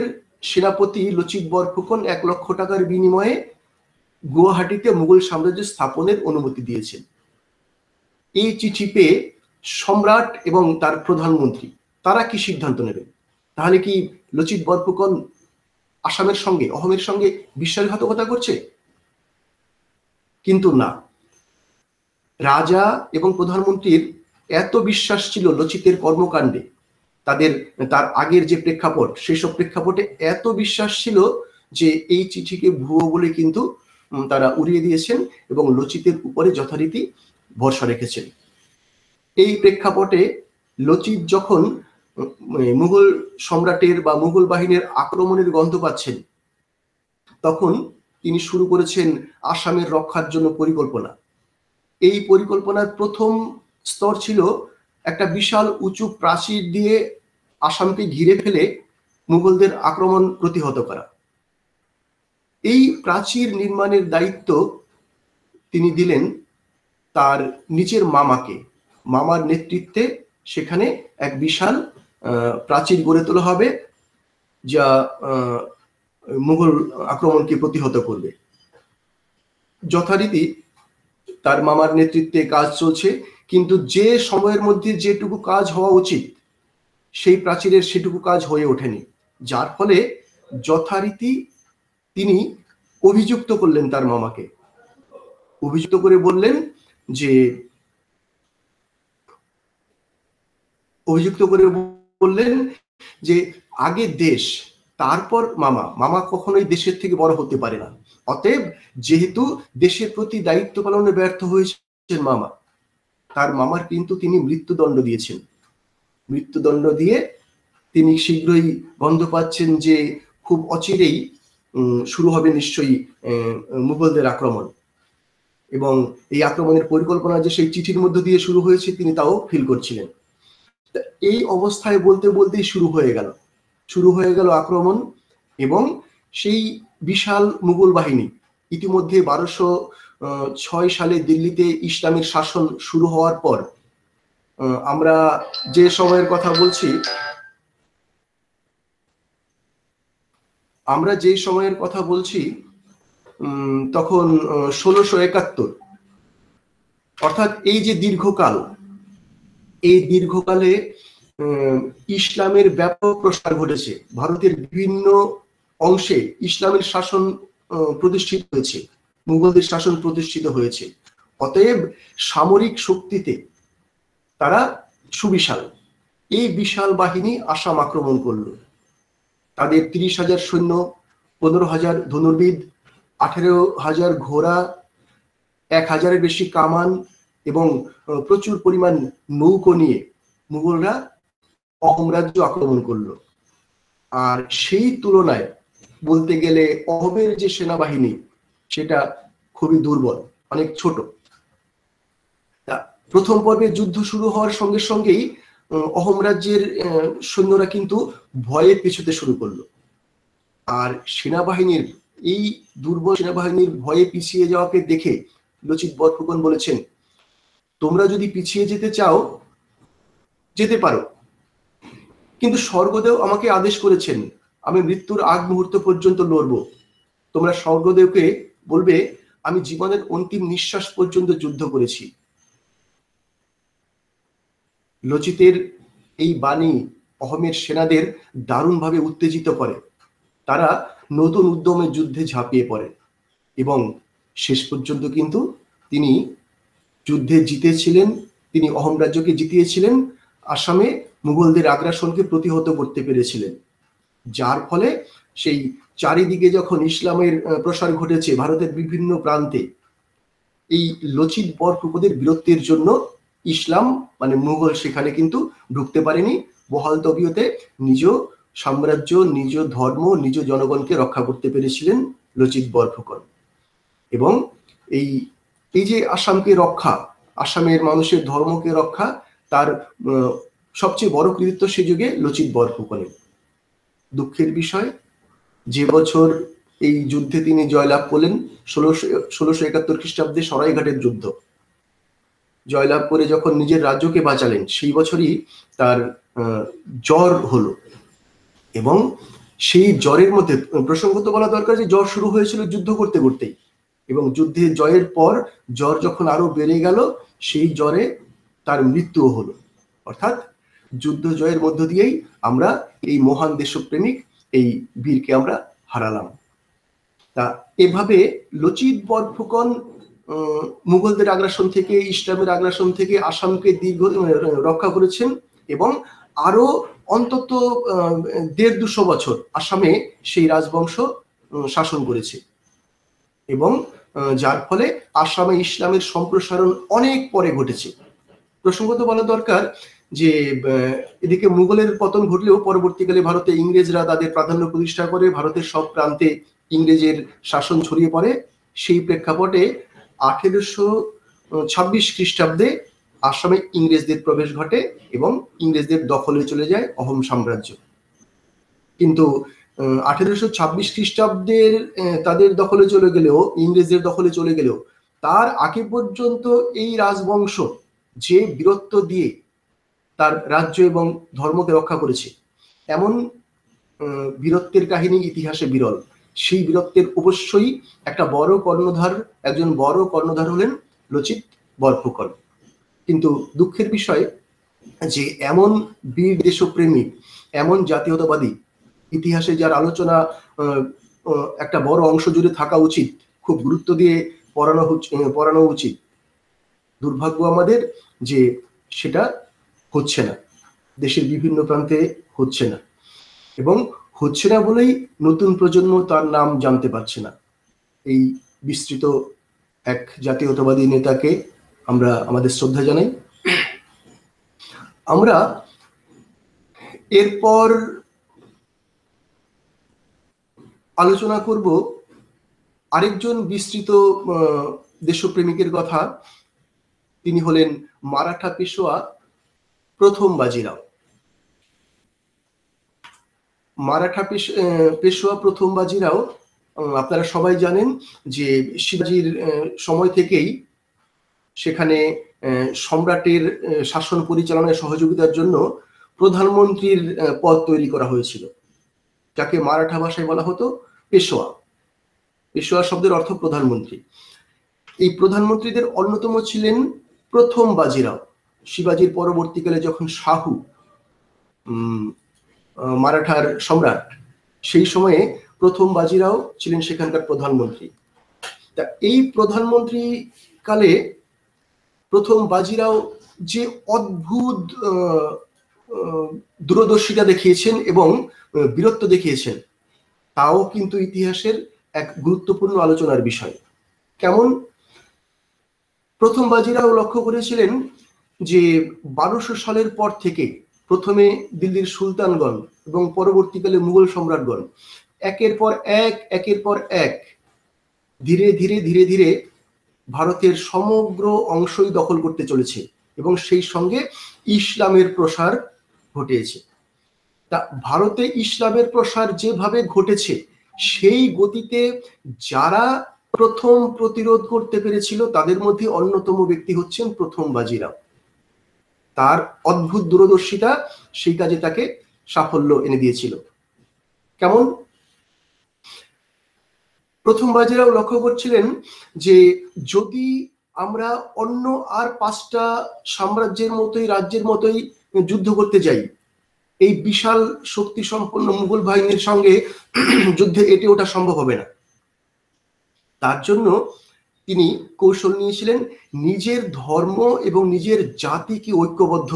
সেনাপতি লচিত বরফুকন 1 লক্ষ টাকার বিনিময়ে গুয়াহাটিতে মুঘল সাম্রাজ্য স্থাপনের অনুমতি দিয়েছেন। এই চিঠি পেয়ে সম্রাট এবং তার প্রধানমন্ত্রী তারা কি সিদ্ধান্ত নেবেন? তাহলে কি লচিত বরফুকন আসামের সঙ্গে, অহমের সঙ্গে বিশ্বাসঘাতকতা করছে? কিন্তু না, রাজা এবং প্রধানমন্ত্রীর এত বিশ্বাস ছিল লচিতের কর্মকাণ্ডে, তার আগের যে প্রেক্ষাপট, সেই সব প্রেক্ষাপটে এত বিশ্বাস ছিল যে এই চিঠিকে ভুয়ো বলে কিন্তু তারা উড়িয়ে দিয়েছেন এবং লচিতের উপরে যথারীতি ভরসা রেখেছেন। এই প্রেক্ষাপটে লচিত যখন মুঘল সম্রাটের বা মুঘল বাহিনীর আক্রমণের গন্ধ পাচ্ছেন, তখন তিনি শুরু করেছেন আসামের রক্ষার জন্য পরিকল্পনা। এই পরিকল্পনার প্রথম স্তর ছিল একটা বিশাল উঁচু প্রাচীর দিয়ে আসামকে ঘিরে ফেলে মুঘলদের আক্রমণ প্রতিহত করা। এই প্রাচীর নির্মাণের দায়িত্ব তিনি দিলেন তার নিজের মামাকে। মামার নেতৃত্বে সেখানে এক বিশাল প্রাচীর গড়ে তোলা হবে যা মুঘল আক্রমণকে প্রতিহত করবে। যথারীতি তার মামার নেতৃত্বে কাজ চলছে, কিন্তু যে সময়ের মধ্যে যেটুকু কাজ হওয়া উচিত সেই প্রাচীরের সেটুকু কাজ হয়ে ওঠেনি, যার ফলে যথারীতি তিনি অভিযুক্ত করলেন তার মামাকে। অভিযুক্ত করে বললেন যে আগে দেশ, তারপর মামা। মামা কখনোই দেশের থেকে বড় হতে পারে না। অতএব যেহেতু দেশের প্রতি দায়িত্ব পালনে ব্যর্থ হয়েছেন মামা, তার মামার কিন্তু তিনি মৃত্যুদণ্ড দিয়েছেন। মৃত্যুদণ্ড দিয়ে তিনি শীঘ্রই গন্ধ পাচ্ছেন যে খুব অচিরেই শুরু হবে নিশ্চয়ই মুঘলদের আক্রমণ, এবং এই আক্রমণের পরিকল্পনা যে সেই চিঠির মধ্য দিয়ে শুরু হয়েছে তিনি তাও ফিল করছিলেন। এই অবস্থায় বলতে বলতেই শুরু হয়ে গেল আক্রমণ। এবং সেই বিশাল মুঘল বাহিনী ইতিমধ্যে 1206 সালে দিল্লিতে ইসলামের শাসন শুরু হওয়ার পর, আমরা যে সময়ের কথা বলছি তখন 1671, অর্থাৎ এই যে দীর্ঘকালে ইসলামের ব্যাপক প্রসার ঘটেছে। ভারতের বিভিন্ন অংশে ইসলামের শাসন প্রতিষ্ঠিত হয়েছে, মুঘলদের শাসন প্রতিষ্ঠিত হয়েছে। অতএব সামরিক শক্তিতে তারা সুবিশাল। এই বিশাল বাহিনী আসাম আক্রমণ করল। তাদের 30,000 সৈন্য, 15,000 ধনুর্বিদ, 18,000 ঘোড়া, 1,000-এর বেশি কামান এবং প্রচুর পরিমাণ নৌকো নিয়ে মুঘলরা অহোম রাজ্য আক্রমণ করল। আর সেই তুলনায় বলতে গেলে অহোমের যে সেনাবাহিনী সেটা খুবই দুর্বল, অনেক ছোট। প্রথম পর্বে যুদ্ধ শুরু হওয়ার সঙ্গে সঙ্গেই অহোম রাজ্যের সৈন্যরা কিন্তু ভয়ে পিছুতে শুরু করলো। আর সেনাবাহিনীর এই দুর্বল সেনাবাহিনীর ভয়ে পিছিয়ে যাওয়াকে দেখে লচিত বরফুকন বলেছেন, তোমরা যদি পিছিয়ে যেতে চাও যেতে পারো, কিন্তু স্বর্গদেব আমাকে আদেশ করেছেন আমি মৃত্যুর আগ মুহূর্ত পর্যন্ত লড়ব। তোমরা স্বর্গদেবকে বলবে আমি জীবনের অন্তিম নিঃশ্বাস পর্যন্ত যুদ্ধ করেছি। লচিতের এই বাণী অহমের সেনাদের দারুণভাবে উত্তেজিত করে। তারা নতুন উদ্যমে যুদ্ধে ঝাঁপিয়ে পড়ে এবং শেষ পর্যন্ত কিন্তু তিনি যুদ্ধে জিতেছিলেন। তিনি অহোম রাজ্যকে জিতিয়েছিলেন, আসামে মুঘলদের আগ্রাসনকে প্রতিহত করতে পেরেছিলেন, যার ফলে সেই চারিদিকে যখন ইসলামের প্রসার ঘটেছে ভারতের বিভিন্ন প্রান্তে, এই লচিত বরফুকনের বীরত্বের জন্য ইসলাম মানে মুঘল সেখানে কিন্তু ঢুকতে পারেনি। বহাল তবিয়তে নিজ সাম্রাজ্য, নিজ ধর্ম, নিজ জনগণকে রক্ষা করতে পেরেছিলেন লচিত বরফুকন। এবং এই এই যে আসামকে রক্ষা, আসামের মানুষের ধর্মকে রক্ষা, তার সবচেয়ে বড় কৃতিত্ব সে যুগে লচিত বরফুকনের। দুঃখের বিষয়, যে বছর এই যুদ্ধে তিনি জয়লাভ করলেন 1671 খ্রিস্টাব্দে সরাইঘাটের যুদ্ধ, জয়লাভ করে যখন নিজের রাজ্যকে বাঁচালেন সেই বছরই তার জ্বর হলো। এবং সেই জ্বরের মধ্যে প্রসঙ্গত বলা দরকার যে জ্বর শুরু হয়েছিল যুদ্ধ করতে করতেই, এবং যুদ্ধে জয়ের পর জ্বর যখন আরো বেড়ে গেল সেই জ্বরে তার মৃত্যুও হলো। অর্থাৎ যুদ্ধ জয়ের মধ্য দিয়েই আমরা এই মহান দেশপ্রেমিক এই বীরকে আমরা হারালাম। তা এভাবে লচিত বরফুকন মুঘলদের আগ্রাসন থেকে, ইসলামের আগ্রাসন থেকে আসামকে দীর্ঘ রক্ষা করেছেন এবং আরো অন্তত 150-200 বছর আসামে সেই রাজবংশ শাসন করেছে। এবং যার ফলে আসামে ইসলামের সম্প্রসারণ অনেক পরে ঘটেছে। প্রসঙ্গত বলা দরকার যে এদিকে মুঘলের পতন ঘটলেও পরবর্তীকালে ভারতে ইংরেজরা তাদের প্রাধান্য প্রতিষ্ঠা করে, ভারতের সব প্রান্তে ইংরেজের শাসন ছড়িয়ে পড়ে। সেই প্রেক্ষাপটে 1826 খ্রিস্টাব্দে আসামে ইংরেজদের প্রবেশ ঘটে এবং ইংরেজদের দখলে চলে যায় অহোম সাম্রাজ্য। কিন্তু 1826 খ্রিস্টাব্দের তাদের দখলে চলে গেলেও, ইংরেজদের দখলে চলে গেলেও, তার আগে পর্যন্ত এই রাজবংশ যে বীরত্ব দিয়ে তার রাজ্য এবং ধর্মকে রক্ষা করেছে, এমন বীরত্বের কাহিনী ইতিহাসে বিরল। সেই বীরত্বের অবশ্যই একটা বড় কর্ণধার, একজন বড় কর্ণধার হলেন লচিত বরফুকন। কিন্তু দুঃখের বিষয় যে এমন বীর দেশপ্রেমিক, এমন জাতীয়তাবাদী ইতিহাসে যার আলোচনা একটা বড় অংশ জুড়ে থাকা উচিত, খুব গুরুত্ব দিয়ে পড়ানো উচিত, দুর্ভাগ্য আমাদের যে সেটা হচ্ছে না, দেশের বিভিন্ন প্রান্তে হচ্ছে না। এবং হচ্ছে না বলেই নতুন প্রজন্ম তার নাম জানতে পারছে না। এই বিস্তৃত এক জাতীয়তাবাদী নেতাকে আমরা আমাদের শ্রদ্ধা জানাই। আমরা এরপর আলোচনা করব আরেকজন বিস্তৃত দেশপ্রেমিকের কথা। তিনি হলেন মারাঠা পেশোয়া প্রথম বাজিরাও। মারাঠা পেশোয়া প্রথম বাজিরাও আপনারা সবাই জানেন যে শিবাজির সময় থেকেই সেখানে সম্রাটের শাসন পরিচালনায় সহযোগিতার জন্য প্রধানমন্ত্রীর পদ তৈরি করা হয়েছিল, যাকে মারাঠা ভাষায় বলা হতো পেশোয়া। পেশোয়া শব্দের অর্থ প্রধানমন্ত্রী। এই প্রধানমন্ত্রীদের অন্যতম ছিলেন প্রথম বাজিরাও। শিবাজির পরবর্তীকালে যখন শাহু মারাঠার সম্রাট, সেই সময়ে প্রথম বাজিরাও ছিলেন সেখানকার প্রধানমন্ত্রী। তা এই প্রধানমন্ত্রী কালে প্রথম বাজিরাও যে অদ্ভুত দূরদর্শিতা দেখিয়েছেন এবং বীরত্ব দেখিয়েছেন, তাও কিন্তু ইতিহাসের এক গুরুত্বপূর্ণ আলোচনার বিষয়। কেমন? প্রথম বাজিরাও লক্ষ্য করেছিলেন যে 1200 সালের পর থেকে প্রথমে দিল্লির সুলতানগণ এবং পরবর্তীকালে মুঘল সম্রাটগণ একের পর এক ধীরে ধীরে ভারতের সমগ্র অংশই দখল করতে চলেছে এবং সেই সঙ্গে ইসলামের প্রসার ঘটেছে। তা ভারতে ইসলামের প্রসার যেভাবে ঘটেছে সেই গতিতে যারা প্রথম প্রতিরোধ করতে পেরেছিল তাদের মধ্যে অন্যতম ব্যক্তি হচ্ছেন প্রথম বাজিরাও। তার অদ্ভুত দূরদর্শিতা সেই কাজে তাকে সাফল্য এনে দিয়েছিল। কেমন? প্রথম বাজিরাও লক্ষ্য করছিলেন যে যদি আমরা অন্য আর 5টা সাম্রাজ্যের মতোই, রাজ্যের মতোই যুদ্ধ করতে যাই, এই বিশাল শক্তি সম্পন্ন মুঘল বাহিনীর সঙ্গে যুদ্ধে এটে ওঠা সম্ভব হবে না। তার জন্য তিনি কৌশল নিয়েছিলেন নিজের ধর্ম এবং নিজের জাতিকে ঐক্যবদ্ধ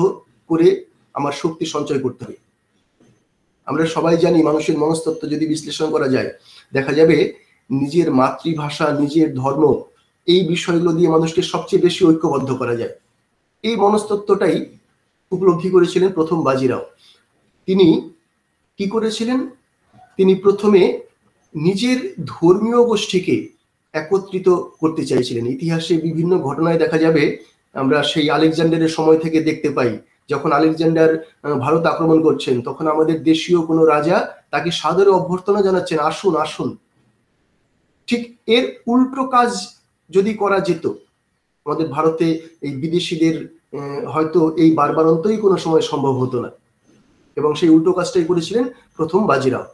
করে আমার শক্তি সঞ্চয় করতে হবে। আমরা সবাই জানি মানুষের মনস্তত্ত্ব যদি বিশ্লেষণ করা যায়, দেখা যাবে নিজের মাতৃভাষা, নিজের ধর্ম, এই বিষয়গুলো দিয়ে মানুষকে সবচেয়ে বেশি ঐক্যবদ্ধ করা যায়। এই মনস্তত্ত্বটাই উপলব্ধি করেছিলেন প্রথম বাজিরাও। তিনি কি করেছিলেন? তিনি প্রথমে নিজের ধর্মীয় গোষ্ঠীকে একত্রিত করতে চাইছিলেন। ইতিহাসে বিভিন্ন ঘটনায় দেখা যাবে, আমরা সেই আলেকজান্ডারের সময় থেকে দেখতে পাই, যখন আলেকজান্ডার ভারত আক্রমণ করছেন তখন আমাদের দেশীয় কোনো রাজা তাকে সাদরে অভ্যর্থনা জানাচ্ছেন, আসুন আসুন। ঠিক এর উল্টো কাজ যদি করা যেত, আমাদের ভারতে এই বিদেশিদের হয়তো এই বারবারন্তই কোনো সময় সম্ভব হতো না। এবং সেই উল্টো কাজটাই করেছিলেন প্রথম বাজিরাও।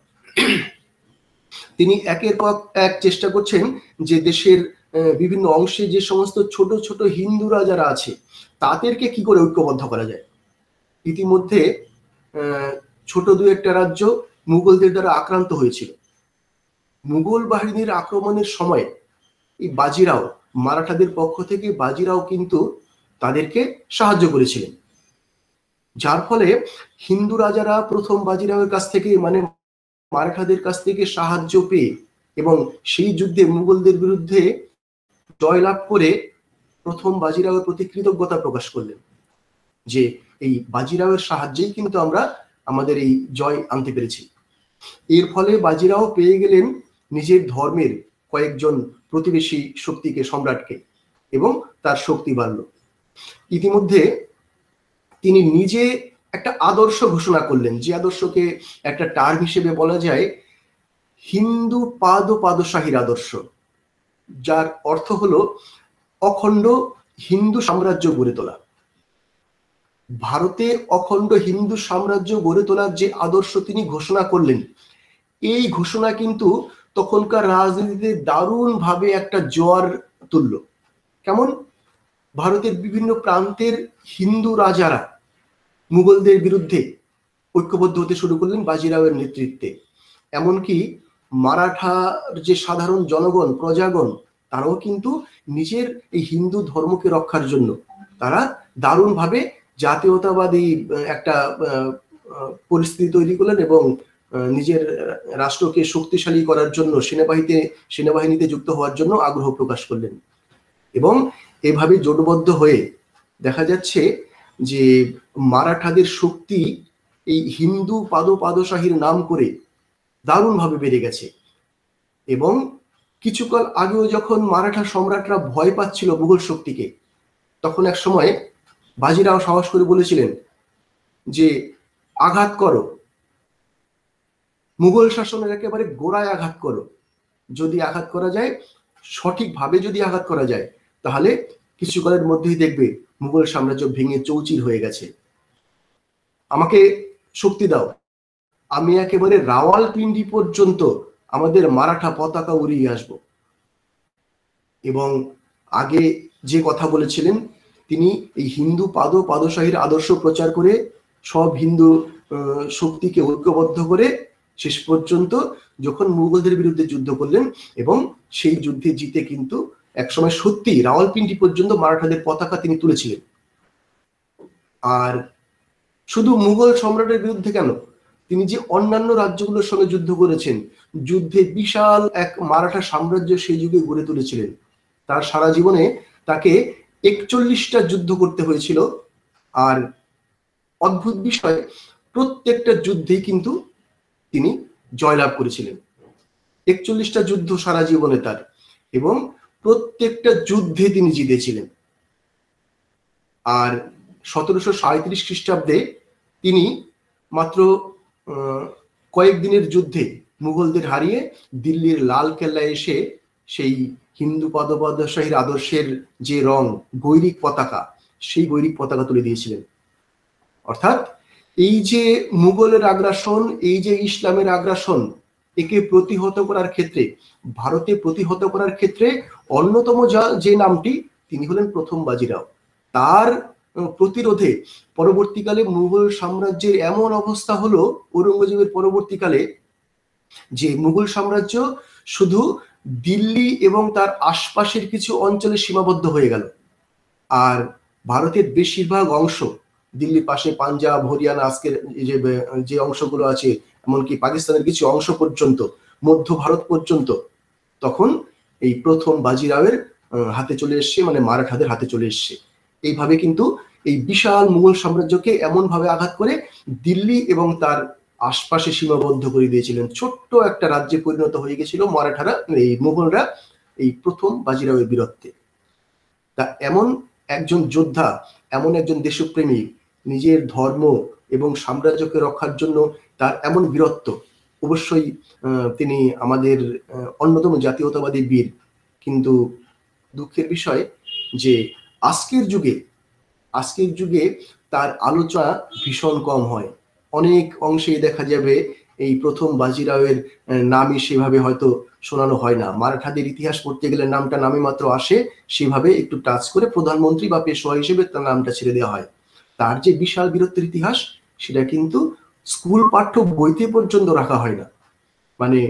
তিনি একের পর এক চেষ্টা করছেন যে দেশের বিভিন্ন অংশে যে সমস্ত ছোট ছোট হিন্দুরা যারা আছে তাদেরকে কি করে ঐক্যবদ্ধ করা যায়। ইতিমধ্যে ছোট দু একটা রাজ্য মুঘলদের দ্বারা আক্রান্ত হয়েছিল। মুঘল বাহিনীর আক্রমণের সময় এই বাজিরাও, মারাঠাদের পক্ষ থেকে বাজিরাও কিন্তু তাদেরকে সাহায্য করেছিলেন, যার ফলে হিন্দু রাজারা প্রথম বাজিরাওয়ের কাছ থেকে, মানে মারাঠাদের কাছ থেকে সাহায্য পেয়ে এবং সেই যুদ্ধে মুঘলদের বিরুদ্ধে জয়লাভ করে প্রথম বাজিরাওয়ের প্রতি কৃতজ্ঞতা প্রকাশ করলেন যে এই বাজিরাওয়ের সাহায্যেই কিন্তু আমরা আমাদের এই জয় আনতে পেরেছি। এর ফলে বাজিরাও পেয়ে গেলেন নিজের ধর্মের কয়েকজন প্রতিবেশী শক্তিকে, সম্রাটকে, এবং তার শক্তি বাড়ল। ইতিমধ্যে তিনি নিজে একটা আদর্শ ঘোষণা করলেন, যে আদর্শকে একটা টার্ম হিসেবে বলা যায় হিন্দু পাদশাহীর আদর্শ, যার অর্থ হলো অখণ্ড হিন্দু সাম্রাজ্য গড়ে তোলা। ভারতে অখণ্ড হিন্দু সাম্রাজ্য গড়ে তোলার যে আদর্শ তিনি ঘোষণা করলেন, এই ঘোষণা কিন্তু তখনকার রাজনীতিতে দারুণভাবে একটা জোয়ার তুলল। কেমন? ভারতের বিভিন্ন প্রান্তের হিন্দু রাজারা মুঘলদের বিরুদ্ধে ঐক্যবদ্ধ হতে শুরু করলেন বাজিরাওয়ের নেতৃত্বে। এমনকি মারাঠার যে সাধারণ জনগণ, প্রজাগণ, তারাও কিন্তু নিজের এই হিন্দু ধর্মকে রক্ষার জন্য তারা দারুণভাবে জাতীয়তাবাদী একটা পরিস্থিতি তৈরি করলেন এবং নিজের রাষ্ট্রকে শক্তিশালী করার জন্য সেনাবাহিনীতে যুক্ত হওয়ার জন্য আগ্রহ প্রকাশ করলেন। এবং এভাবে জোটবদ্ধ হয়ে দেখা যাচ্ছে যে মারাঠাদের শক্তি এই হিন্দু পাদশাহীর নাম করে দারুণভাবে বেড়ে গেছে। এবং কিছুকাল আগেও যখন মারাঠা সম্রাটরা ভয় পাচ্ছিল মুঘল শক্তিকে, তখন এক সময় বাজিরাও সাহস করে বলেছিলেন যে আঘাত করো, মুঘল শাসনের একেবারে গোড়ায় আঘাত করো। যদি আঘাত করা যায়, সঠিকভাবে যদি আঘাত করা যায়, তাহলে কিছুকালের মধ্যেই দেখবে মুঘল সাম্রাজ্য ভেঙে চৌচির হয়ে গেছে। আমাকে শক্তি দাও, আমি একেবারে রাওয়ালপিন্ডি পর্যন্ত আমাদের মারাঠা পতাকা উড়িয়ে আসব। এবং আগে যে কথা বলেছিলেন, তিনি এই হিন্দু পাদশাহীর আদর্শ প্রচার করে সব হিন্দু শক্তিকে ঐক্যবদ্ধ করে শেষ পর্যন্ত যখন মুঘলদের বিরুদ্ধে যুদ্ধ করলেন এবং সেই যুদ্ধে জিতে কিন্তু একসময় সত্যি রাওয়ালপিন্ডি পর্যন্ত মারাঠাদের পতাকা তিনি তুলেছিলেন। আর শুধু মুঘল সম্রাটের বিরুদ্ধে কেন, তিনি যে অন্যান্য রাজ্যগুলোর সঙ্গে যুদ্ধ করেছেন, যুদ্ধে বিশাল এক মারাঠা সাম্রাজ্য সেই যুগে গড়ে তুলেছিলেন। তার সারা জীবনে তাকে 41টা যুদ্ধ করতে হয়েছিল। আর অদ্ভুত বিষয়, প্রত্যেকটা যুদ্ধেই কিন্তু তিনি জয়লাভ করেছিলেন। 41টা যুদ্ধ সারা জীবনে তার, এবং প্রত্যেকটা যুদ্ধে তিনি জিতেছিলেন। আর 1737 খ্রিস্টাব্দে তিনি মাত্র কয়েকদিনের যুদ্ধে মুঘলদের হারিয়ে দিল্লির লাল কেল্লায় এসে সেই হিন্দু পদপদশাহীর আদর্শের যে রং বৈরিক পতাকা, সেই বৈরিক পতাকা তুলে দিয়েছিলেন। অর্থাৎ এই যে মুঘলের আগ্রাসন, এই যে ইসলামের আগ্রাসন, একে প্রতিহত করার ক্ষেত্রে, ভারতে প্রতিহত করার ক্ষেত্রে অন্যতম যে নামটি, তিনি হলেন প্রথম বাজিরাও। তার প্রতিরোধে পরবর্তীকালে মুঘল সাম্রাজ্যের এমন অবস্থা হলো ঔরঙ্গজেবের পরবর্তীকালে যে মুঘল সাম্রাজ্য শুধু দিল্লি এবং তার আশপাশের কিছু অঞ্চলে সীমাবদ্ধ হয়ে গেল, আর ভারতের বেশিরভাগ অংশ, দিল্লির পাশে পাঞ্জাব, হরিয়ানা, আজকের যে অংশগুলো আছে, এমনকি পাকিস্তানের কিছু অংশ পর্যন্ত, মধ্য ভারত পর্যন্ত তখন এই প্রথম বাজিরাওয়ের হাতে চলে এসছে, মানে মারাঠাদের হাতে চলে এসছে। এইভাবে কিন্তু এই বিশাল মুঘল সাম্রাজ্যকে এমন ভাবে আঘাত করে দিল্লি এবং তার আশপাশে সীমাবদ্ধ করে দিয়েছিলেন। ছোট্ট একটা রাজ্যে পরিণত হয়ে গেছিল মারাঠারা, এই মুঘলরা, এই প্রথম বাজিরাওয়ের বীরত্বে। তা এমন একজন যোদ্ধা, এমন একজন দেশপ্রেমিক, নিজের ধর্ম এবং সাম্রাজ্যকে রক্ষার জন্য তার এমন বীরত্ব, অবশ্যই তিনি আমাদের অন্যতম জাতীয়তাবাদী বীর। কিন্তু দুঃখের বিষয় যে আজকের যুগে তার আলোচনা ভীষণ কম হয়। অনেক অংশেই দেখা যাবে এই প্রথম বাজিরাওয়ের নামই সেভাবে হয়তো শোনানো হয় না। মারাঠাদের ইতিহাস পড়তে গেলে নামটা নামে মাত্র আসে, সেভাবে একটু টাচ করে প্রধানমন্ত্রী বা পেশোয়া হিসেবে তার নামটা ছেড়ে দেওয়া হয়। তার যে বিশাল বীরত্বের ইতিহাস, সেটা কিন্তু স্কুল পাঠ্য বইতে পর্যন্ত রাখা হয় না। মানে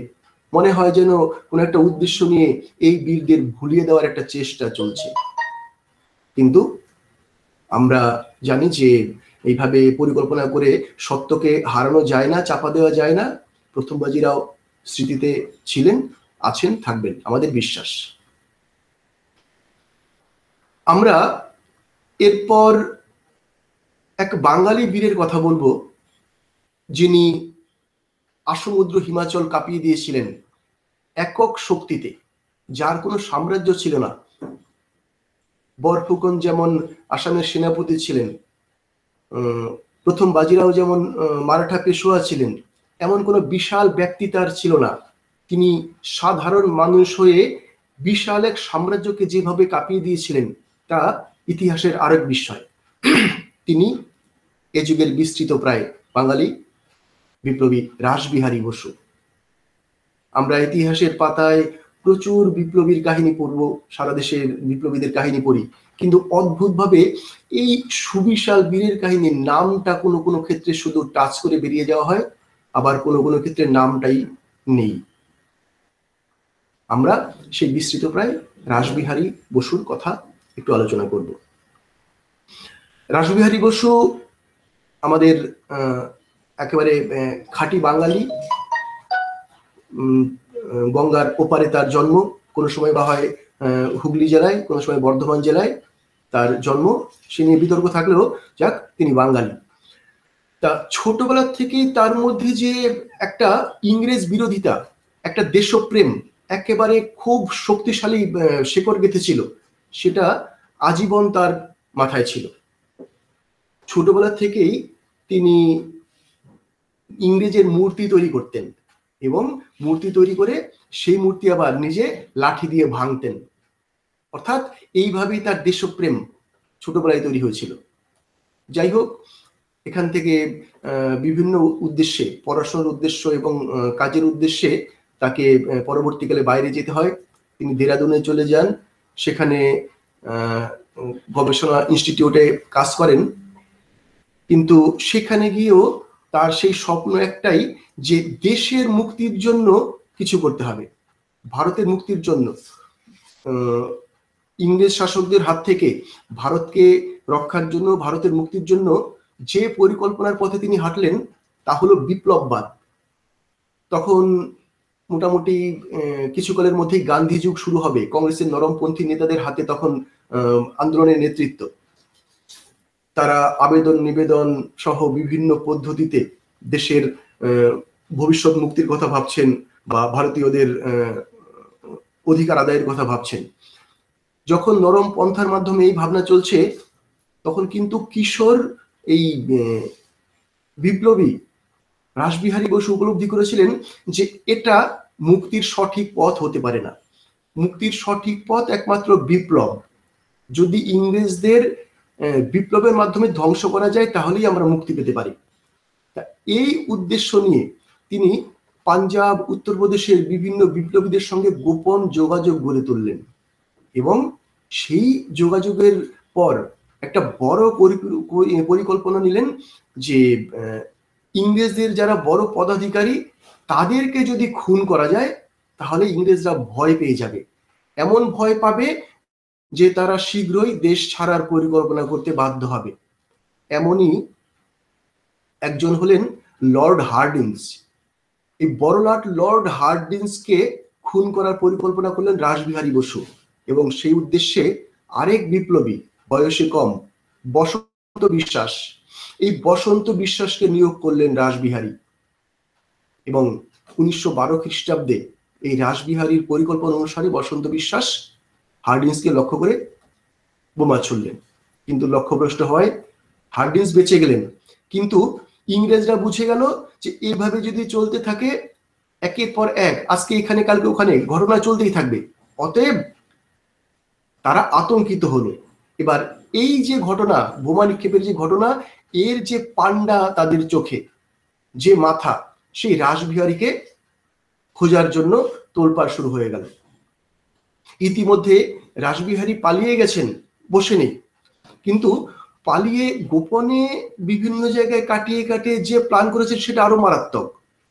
মনে হয় যেন কোন একটা উদ্দেশ্য নিয়ে এই বীরদের ভুলিয়ে দেওয়ার একটা চেষ্টা চলছে। কিন্তু আমরা জানি যে এইভাবে পরিকল্পনা করে সত্যকে হারানো যায় না, চাপা দেওয়া যায় না। প্রথম বাজিরাও স্মৃতিতে ছিলেন, আছেন, থাকবেন, আমাদের বিশ্বাস। আমরা এরপর এক বাঙালি বীরের কথা বলবো, যিনি আসমুদ্র হিমাচল কাঁপিয়ে দিয়েছিলেন একক শক্তিতে, যার কোনো সাম্রাজ্য ছিল না। বরফুকন যেমন আসামের সেনাপতি ছিলেন, প্রথম বাজিরাও যেমন মারাঠা পেশোয়া ছিলেন, এমন কোনো বিশাল ব্যক্তি তার ছিল না। তিনি সাধারণ মানুষ হয়ে বিশাল এক সাম্রাজ্যকে যেভাবে কাঁপিয়ে দিয়েছিলেন, তা ইতিহাসের আরেক বিষয়। তিনি এ যুগের বিস্তৃত প্রায় বাঙালি বিপ্লবী রাসবিহারী বসু। আমরা ইতিহাসের পাতায় প্রচুর বিপ্লবীর কাহিনী পড়ব, সারা দেশের বিপ্লবীদের কাহিনী পড়ি, কিন্তু অদ্ভুতভাবে এই সুবিশাল বীরের কাহিনীর নামটা কোনো কোনো ক্ষেত্রে শুধু টাচ করে বেরিয়ে যাওয়া হয়, আবার কোনো কোনো ক্ষেত্রে নামটাই নেই। আমরা সেই বিস্তৃত প্রায় রাসবিহারী বসুর কথা একটু আলোচনা করব। রাসবিহারী বসু আমাদের একেবারে খাঁটি বাঙালি। গঙ্গার ওপারে তার জন্ম, কোনো সময় বা হয় হুগলি জেলায়, কোনো সময় বর্ধমান জেলায় তার জন্ম, সে নিয়ে বিতর্ক থাকলেও যাক, তিনি বাঙালি। তা ছোটবেলা থেকে তার মধ্যে যে একটা ইংরেজ বিরোধিতা, একটা দেশপ্রেম একেবারে খুব শক্তিশালী শেকড় গেঁথেছিল, সেটা আজীবন তার মাথায় ছিল। ছোটবেলা থেকেই তিনি ইংরেজের মূর্তি তৈরি করতেন এবং মূর্তি তৈরি করে সেই মূর্তি আবার নিজে লাঠি দিয়ে ভাঙতেন। অর্থাৎ এইভাবেই তার দেশপ্রেম ছোটবেলায় তৈরি হয়েছিল। যাই হোক, এখান থেকে বিভিন্ন উদ্দেশ্যে, পড়াশোনার উদ্দেশ্য এবং কাজের উদ্দেশ্যে তাকে পরবর্তীকালে বাইরে যেতে হয়। তিনি দেরাদুনে চলে যান, সেখানে গবেষণা ইনস্টিটিউটে কাজ করেন। কিন্তু সেখানে গিয়েও তার সেই স্বপ্ন একটাই যে দেশের মুক্তির জন্য কিছু করতে হবে, ভারতের মুক্তির জন্য, ইংরেজ শাসকদের হাত থেকে ভারতকে রক্ষার জন্য, ভারতের মুক্তির জন্য যে পরিকল্পনার পথে তিনি হাঁটলেন তা হলো বিপ্লববাদ। তখন মোটামুটি কিছুকালের মধ্যেই গান্ধী যুগ শুরু হবে। কংগ্রেসের নরমপন্থী নেতাদের হাতে তখন আন্দোলনের নেতৃত্ব। তারা আবেদন নিবেদন সহ বিভিন্ন পদ্ধতিতে দেশের ভবিষ্যৎ মুক্তির কথা ভাবছেন বা ভারতীয়দের অধিকার আদায়ের কথা ভাবছেন। যখন নরম পন্থার মাধ্যমে এই ভাবনা চলছে, তখন কিন্তু কিশোর এই বিপ্লবী রাসবিহারী বসু উপলব্ধি করেছিলেন যে এটা মুক্তির সঠিক পথ হতে পারে না। মুক্তির সঠিক পথ একমাত্র বিপ্লব। যদি ইংরেজদের বিপ্লবের মাধ্যমে ধ্বংস করা যায় তাহলেই আমরা মুক্তি পেতে পারি। এই উদ্দেশ্য নিয়ে তিনি পাঞ্জাব, উত্তরপ্রদেশের বিভিন্ন বিপ্লবীদের সঙ্গে গোপন যোগাযোগ গড়ে তুললেন এবং সেই যোগাযোগের পর একটা বড় পরিকল্পনা নিলেন যে ইংরেজদের যারা বড় পদাধিকারী তাদেরকে যদি খুন করা যায় তাহলে ইংরেজরা ভয় পেয়ে যাবে, এমন ভয় পাবে যে তারা শীঘ্রই দেশ ছাড়ার পরিকল্পনা করতে বাধ্য হবে। এমনই একজন হলেন লর্ড হার্ডিঞ্জ। এই বড়লাট লর্ড হার্ডিঞ্জকে খুন করার পরিকল্পনা করলেন রাসবিহারী বসু এবং সেই উদ্দেশ্যে আরেক বিপ্লবী, বয়সে কম, বসন্ত বিশ্বাস, এই বসন্ত বিশ্বাসকে নিয়োগ করলেন রাসবিহারী এবং 1912 খ্রিস্টাব্দে এই রাসবিহারীর পরিকল্পনা অনুসারে বসন্ত বিশ্বাস হার্ডিঞ্জকে লক্ষ্য করে বোমা ছুড়লেন, কিন্তু লক্ষ্যভ্রষ্ট হয় হার্ডিঞ্জ বেঁচে গেলেন। কিন্তু ইংরেজরা বুঝে গেল যে এইভাবে যদি চলতে থাকে একের পর এক, আজকে এখানে কালকে ওখানে ঘটনা চলতেই থাকবে, অতএব তারা আতঙ্কিত হলো। এবার এই যে ঘটনা, বোমা নিক্ষেপের যে ঘটনা, এর যে পান্ডা তাদের চোখে, যে মাথা, সেই রাসবিহারীকে খোঁজার জন্য তোলপাড় শুরু হয়ে গেল। ইতিমধ্যে রাসবিহারী পালিয়ে গেছেন, বসে নেই, কিন্তু পালিয়ে গোপনে বিভিন্ন জায়গায় কাটিয়ে কাটিয়ে যে প্ল্যান করেছেন সেটা আরো মারাত্মক।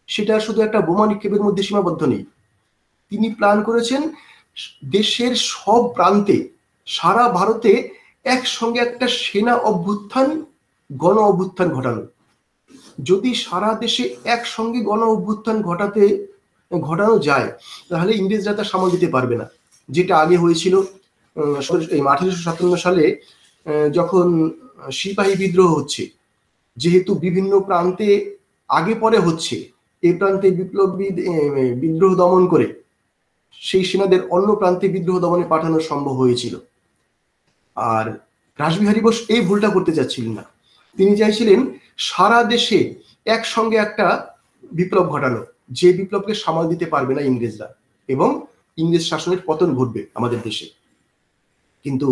সেটা শুধু একটা বোমা নিক্ষেপের মধ্যে সীমাবদ্ধ নেই। তিনি প্ল্যান করেছেন দেশের সব প্রান্তে, সারা ভারতে একসঙ্গে একটা সেনা অভ্যুত্থান, গণ অভ্যুত্থান ঘটানো। যদি সারা দেশে একসঙ্গে গণ অভ্যুত্থান ঘটানো যায় তাহলে ইংরেজরা তা সামাল দিতে পারবে না। যেটা আগে হয়েছিল 1857 সালে যখন সিপাহী বিদ্রোহ হচ্ছে, যেহেতু বিভিন্ন প্রান্তে আগে পরে হচ্ছে, এই প্রান্তে বিদ্রোহ দমন করে সেই সেনাদের অন্য প্রান্তে বিদ্রোহ দমনে পাঠানো সম্ভব হয়েছিল। আর রাসবিহারী বোস এই ভুলটা করতে চাচ্ছিলেন না। তিনি চাইছিলেন সারা দেশে একসঙ্গে একটা বিপ্লব ঘটানো, যে বিপ্লবকে সামাল দিতে পারবে না ইংরেজরা এবং ইংরেজ শাসনের পতন ঘটবে আমাদের দেশে। কিন্তু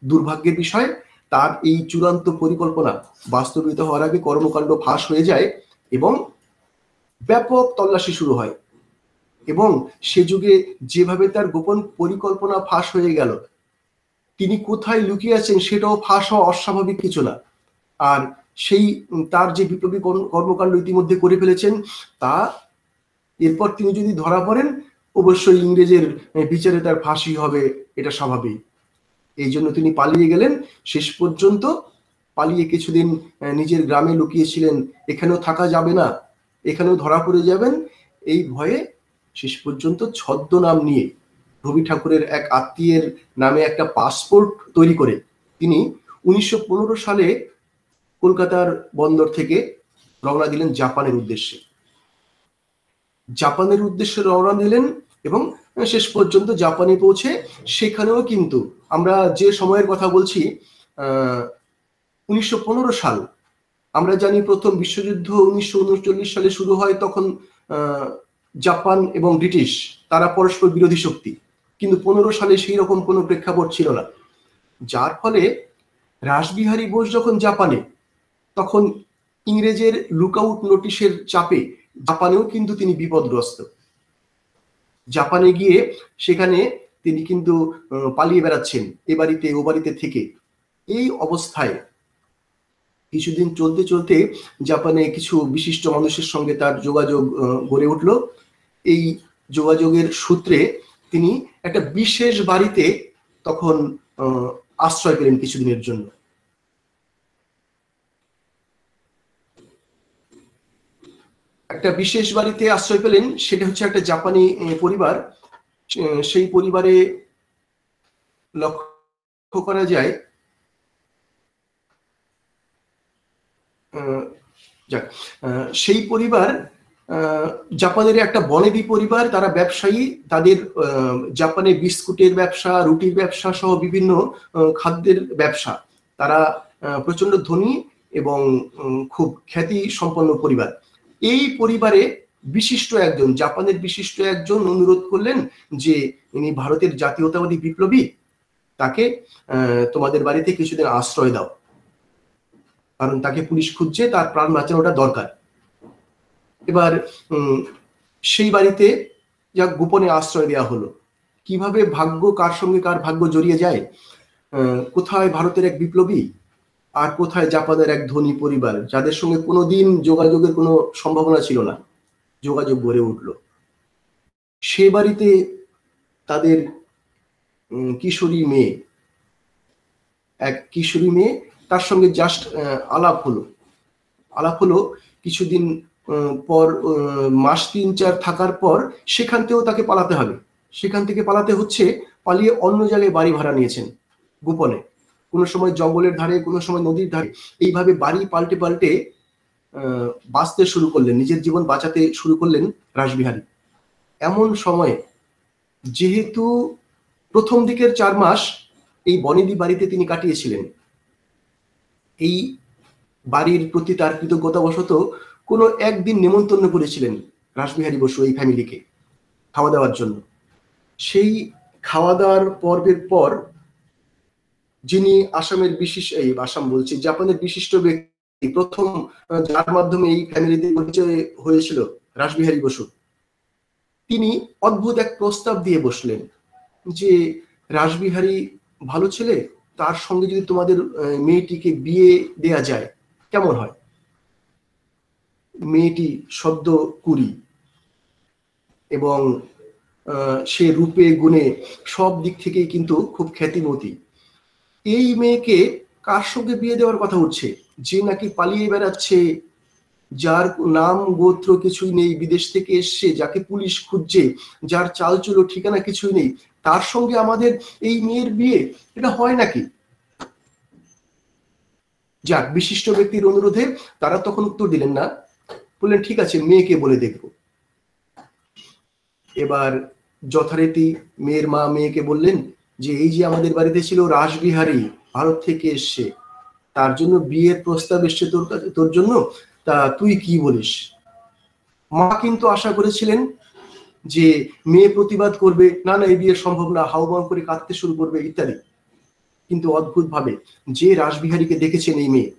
দুর্ভাগ্যের বিষয়, তার এই চূড়ান্ত পরিকল্পনা বাস্তবিত হওয়ার আগে কর্মকাণ্ড ফাঁস হয়ে যায় এবং ব্যাপক তল্লাশি শুরু হয়। এবং সে যুগে যেভাবে তার গোপন পরিকল্পনা ফাঁস হয়ে গেল, তিনি কোথায় লুকিয়ে আছেন সেটাও ফাঁস হওয়া অস্বাভাবিক কিছু না। আর সেই তার যে বিপ্লবী কর্মকাণ্ড ইতিমধ্যে করে ফেলেছেন, তা এরপর তিনি যদি ধরা পড়েন অবশ্যই ইংরেজের বিচারে তার ফাঁসি হবে, এটা স্বাভাবিক। এই জন্য তিনি পালিয়ে গেলেন। শেষ পর্যন্ত পালিয়ে কিছুদিন নিজের গ্রামে লুকিয়েছিলেন, এখানেও থাকা যাবে না, এখানেও ধরা পড়ে যাবেন, এই ভয়ে শেষ পর্যন্ত ছদ্মনাম নিয়ে রবি ঠাকুরের এক আত্মীয়ের নামে একটা পাসপোর্ট তৈরি করে তিনি 1915 সালে কলকাতার বন্দর থেকে রওনা দিলেন জাপানের উদ্দেশ্যে। রওনা দিলেন এবং শেষ পর্যন্ত জাপানে পৌঁছে সেখানেও কিন্তু আমরা যে সময়ের কথা বলছি 1915 সাল, আমরা জানি প্রথম বিশ্বযুদ্ধ 1939 সালে শুরু হয়। তখন জাপান এবং ব্রিটিশ তারা পরস্পর বিরোধী শক্তি, কিন্তু 15 সালে সেই রকম কোনো প্রেক্ষাপট ছিল না। যার ফলে রাসবিহারী বোস যখন জাপানে, তখন ইংরেজের লুকআউট নোটিশের চাপে জাপানেও কিন্তু তিনি বিপদগ্রস্ত। জাপানে গিয়ে সেখানে তিনি কিন্তু পালিয়ে বেড়াচ্ছেন এ বাড়িতে ও বাড়িতে থেকে। এই অবস্থায় কিছুদিন চলতে চলতে জাপানে কিছু বিশিষ্ট মানুষের সঙ্গে তার যোগাযোগ গড়ে উঠল। এই যোগাযোগের সূত্রে তিনি একটা বিশেষ বাড়িতে তখন আশ্রয় পেলেন কিছুদিনের জন্য। একটা বিশেষ বাড়িতে আশ্রয় পেলেন, সেটা হচ্ছে একটা জাপানি পরিবার। সেই পরিবারে লক্ষ্য করা যায় সেই পরিবার জাপানের একটা বনেদি পরিবার, তারা ব্যবসায়ী। তাদের জাপানে বিস্কুটের ব্যবসা, রুটির ব্যবসা সহ বিভিন্ন খাদ্যের ব্যবসা। তারা প্রচন্ড ধনী এবং খুব খ্যাতি সম্পন্ন পরিবার। এই পরিবারে বিশিষ্ট একজন, জাপানের বিশিষ্ট একজন অনুরোধ করলেন যে ইনি ভারতের জাতীয়তাবাদী বিপ্লবী, তাকে তোমাদের বাড়িতে কিছুদিন আশ্রয় দাও, কারণ তাকে পুলিশ খুঁজছে, তার প্রাণ বাঁচানোটা দরকার। এবার সেই বাড়িতে যা গোপনে আশ্রয় দেওয়া হলো। কিভাবে ভাগ্য, কার সঙ্গে কার ভাগ্য জড়িয়ে যায়, কোথায় ভারতের এক বিপ্লবী আর কোথায় জাপানের এক ধনী পরিবার, যাদের সঙ্গে কোনোদিন যোগাযোগের কোনো সম্ভাবনা ছিল না, যোগাযোগ গড়ে উঠল। সে বাড়িতে তাদের কিশোরী মেয়ে, এক কিশোরী মেয়ে, তার সঙ্গে জাস্ট আলাপ হলো কিছুদিন পর, মাস 3-4 থাকার পর সেখান থেকেও তাকে পালাতে হবে। সেখান থেকে পালাতে হচ্ছে, পালিয়ে অন্য জায়গায় বাড়ি ভাড়া নিয়েছেন গোপনে, কোনো সময় জঙ্গলের ধারে, কোনো সময় নদীর ধারে। এইভাবে বাড়ি পাল্টে পাল্টে বাঁচতে শুরু করলেন, নিজের জীবন বাঁচাতে শুরু করলেন রাসবিহারী। এমন সময়ে, যেহেতু প্রথম দিকের 4 মাস এই বনেদি বাড়িতে তিনি কাটিয়েছিলেন, এই বাড়ির প্রতি তার কৃতজ্ঞতাবশত কোনো একদিন নেমন্তন্ন করেছিলেন রাসবিহারী বসু এই ফ্যামিলিকে খাওয়া দাওয়ার জন্য। সেই খাওয়া দাওয়ার পর্বের পর যিনি জাপানের বিশিষ্ট ব্যক্তি, প্রথম যার মাধ্যমে এই ফ্যামিলিতে পরিচয় হয়েছিল রাসবিহারী বসু, তিনি অদ্ভুত এক প্রস্তাব দিয়ে বসলেন যে রাসবিহারী ভালো ছেলে, তার সঙ্গে যদি তোমাদের মেয়েটিকে বিয়ে দেয়া যায় কেমন হয়? মেয়েটি সদ্য 20 এবং সে রূপে গুণে সব দিক থেকেই কিন্তু খুব খ্যাতিমতী। এই মেয়েকে কার সঙ্গে বিয়ে দেওয়ার কথা উঠছে? যে নাকি পালিয়ে বেড়াচ্ছে, যার নাম গোত্র কিছুই নেই, বিদেশ থেকে এসছে, যাকে পুলিশ খুঁজছে, যার চালচুলো ঠিকানা কিছুই নেই, তার সঙ্গে আমাদের এই মেয়ের বিয়ে, এটা হয় নাকি? যাক, বিশিষ্ট ব্যক্তির অনুরোধে তারা তখন উত্তর দিলেন না, বললেন ঠিক আছে, মেয়েকে বলে দেখব। এবার যথারীতি মেয়ের মা মেয়েকে বললেন যে এই যে আমাদের বাড়িতে ছিল রাসবিহারী, ভারত থেকে এসছে, তার জন্য বিয়ের প্রস্তাব এসছে তোর জন্য, তা তুই কি বলিস? মা কিন্তু আশা করেছিলেন যে মেয়ে প্রতিবাদ করবে, না না এই বিয়ে সম্ভব না, হাউমাউ করে কাঁদতে শুরু করবে ইত্যাদি। কিন্তু অদ্ভুত ভাবে যে রাসবিহারীকে দেখেছেন, এই মেয়ে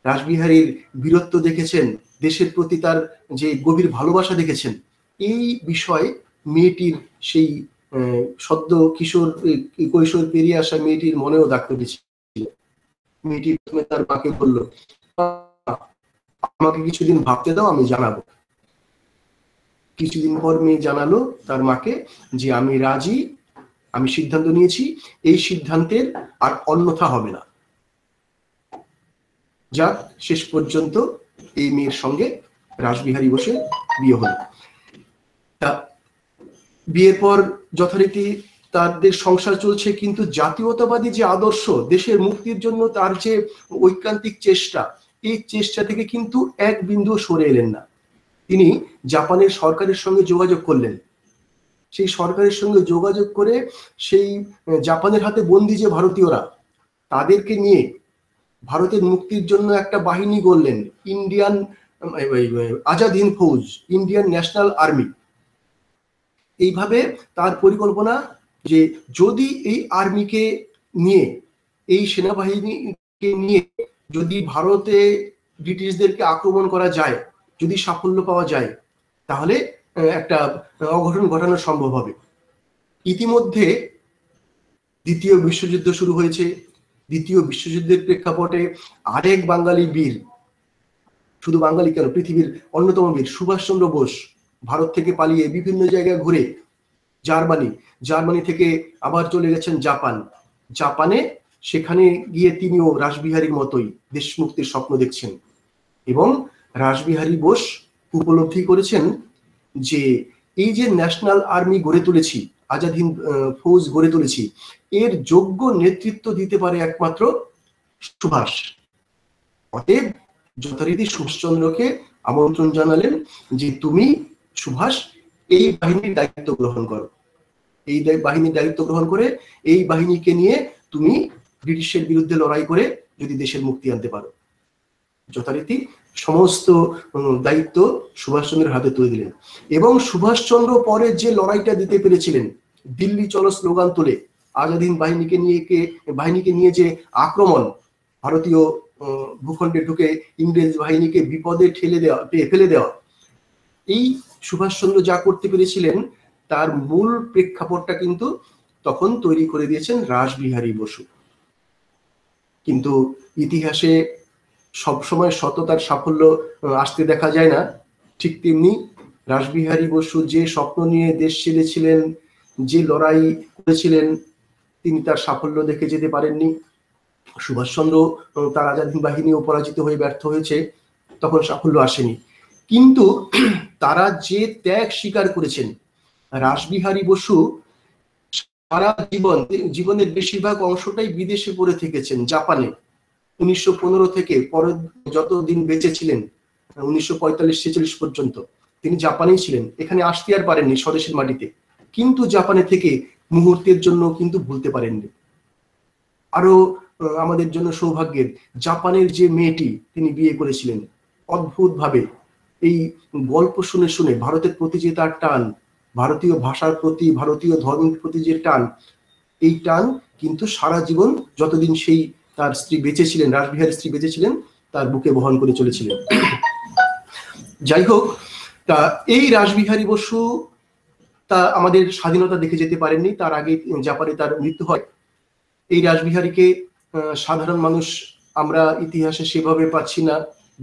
রাসবিহারীর বীরত্ব দেখেছেন, দেশের প্রতি তার যে গভীর ভালোবাসা দেখেছেন, এই বিষয়ে মেয়েটির সেই সদ্য কৈশোর পেরিয়ে আসা মেয়েটির মনেও দাগ কেটেছিল। মেয়েটি প্রথমে তার মাকে বলল, আমাকে কিছুদিন ভাবতে দাও, আমি জানাবো। কিছুদিন পর মেয়ে জানালো তার মাকে যে আমি রাজি, আমি সিদ্ধান্ত নিয়েছি, এই সিদ্ধান্তের আর অন্যথা হবে না। যাক, শেষ পর্যন্ত এই মেয়ের সঙ্গে রাসবিহারী বসে বিয়ে হলো। বিয়ের পর যথারীতি তাদের সংসার চলছে, কিন্তু জাতীয়তাবাদী যে আদর্শ, দেশের মুক্তির জন্য তার যে ঐকান্তিক চেষ্টা, এই চেষ্টা থেকে কিন্তু এক বিন্দু সরে এলেন না। তিনি জাপানের সরকারের সঙ্গে যোগাযোগ করলেন। সেই সরকারের সঙ্গে যোগাযোগ করে সেই জাপানের হাতে বন্দী যে ভারতীয়রা, তাদেরকে নিয়ে ভারতের মুক্তির জন্য একটা বাহিনী গড়লেন, Indian Azad Hind Fauj, Indian National Army. এইভাবে তার পরিকল্পনা যে যদি এই আর্মিকে নিয়ে, এই সেনাবাহিনীকে নিয়ে যদি ভারতে ব্রিটিশদেরকে আক্রমণ করা যায়, যদি সাফল্য পাওয়া যায়, তাহলে একটা অঘটন ঘটানো সম্ভব হবে। ইতিমধ্যে দ্বিতীয় বিশ্বযুদ্ধ শুরু হয়েছে। দ্বিতীয় বিশ্বযুদ্ধের প্রেক্ষাপটে আরেক বাঙালি বীর, শুধু বাঙালি কেন, পৃথিবীর অন্যতম বীর সুভাষচন্দ্র বোস ভারত থেকে পালিয়ে বিভিন্ন জায়গায় ঘুরে জার্মানি থেকে আবার চলে গেছেন জাপানে। সেখানে গিয়ে তিনিও রাসবিহারীর মতোই দেশ মুক্তির স্বপ্ন দেখছেন, এবং রাসবিহারী বোস উপলব্ধি করেছেন যে এই যে ন্যাশনাল আর্মি গড়ে তুলেছি, আজাদ হিন্দ ফৌজ গড়ে তুলেছি, এর যোগ্য নেতৃত্ব দিতে পারে একমাত্র সুভাষ। অতএব যথারীতি সুভাষচন্দ্রকে আমন্ত্রণ জানালেন যে তুমি সুভাষ এই বাহিনীর দায়িত্ব গ্রহণ করো, এই বাহিনীর দায়িত্ব গ্রহণ করে এই বাহিনীকে নিয়ে তুমি ব্রিটিশের বিরুদ্ধে লড়াই করে যদি দেশের মুক্তি আনতে পারো। যথারীতি সমস্ত দায়িত্ব সুভাষচন্দ্রের হাতে তুলে দিলেন। এবং সুভাষচন্দ্র পরে যে লড়াইটা দিতে পেরেছিলেন, দিল্লি চলো স্লোগান তুলে আজাদিন বাহিনীকে নিয়ে যে আক্রমণ, ভারতীয় ভূখণ্ডে ঢুকে ইংরেজ বাহিনীকে বিপদে ফেলে দেওয়া, এই সুভাষচন্দ্র যা করতে পেরেছিলেন তার মূল প্রেক্ষাপটটা কিন্তু তখন তৈরি করে দিয়েছেন রাসবিহারী বসু। কিন্তু ইতিহাসে সবসময় সততার সাফল্য আসতে দেখা যায় না, ঠিক তেমনি রাসবিহারী বসু যে স্বপ্ন নিয়ে দেশ ছেড়েছিলেন, যে লড়াই করেছিলেন, তিনি তার সাফল্য দেখে যেতে পারেননি। সুভাষচন্দ্র তার আজাদিন বাহিনীও পরাজিত হয়ে ব্যর্থ হয়েছে, তখন সাফল্য আসেনি। কিন্তু তারা যে ত্যাগ স্বীকার করেছেন, রাসবিহারী বসু সারা জীবনের বেশিরভাগ অংশটাই বিদেশে পড়ে থেকেছেন, জাপানে। 1915 থেকে পরে যত দিন বেঁচে ছিলেন, 1945-46 পর্যন্ত তিনি জাপানেই ছিলেন, এখানে আসতে আর পারেননি স্বদেশের মাটিতে। কিন্তু জাপানে থেকে মুহূর্তের জন্য কিন্তু ভুলতে পারেননি। আরো আমাদের জন্য সৌভাগ্যের, জাপানের যে মেয়েটি তিনি বিয়ে করেছিলেন, অদ্ভুত ভাবে এই গল্প শুনে শুনে ভারতের প্রতি যে তার টান, ভারতীয় ভাষার প্রতি, ভারতীয় ধর্মের প্রতি যে টান, এই টান কিন্তু সারা জীবন যতদিন সেই তার স্ত্রী বেঁচে ছিলেন, রাসবিহারীর স্ত্রী বেঁচে ছিলেন, তার বুকে বহন করে চলেছিলেন। যাই হোক, তা এই রাসবিহারী বসু তা আমাদের স্বাধীনতা দেখে যেতে পারেননি, তার আগে জাপানে তার মৃত্যু হয়। এই রাসবিহারীকে সাধারণ মানুষ আমরা ইতিহাসে সেভাবে পাচ্ছি না,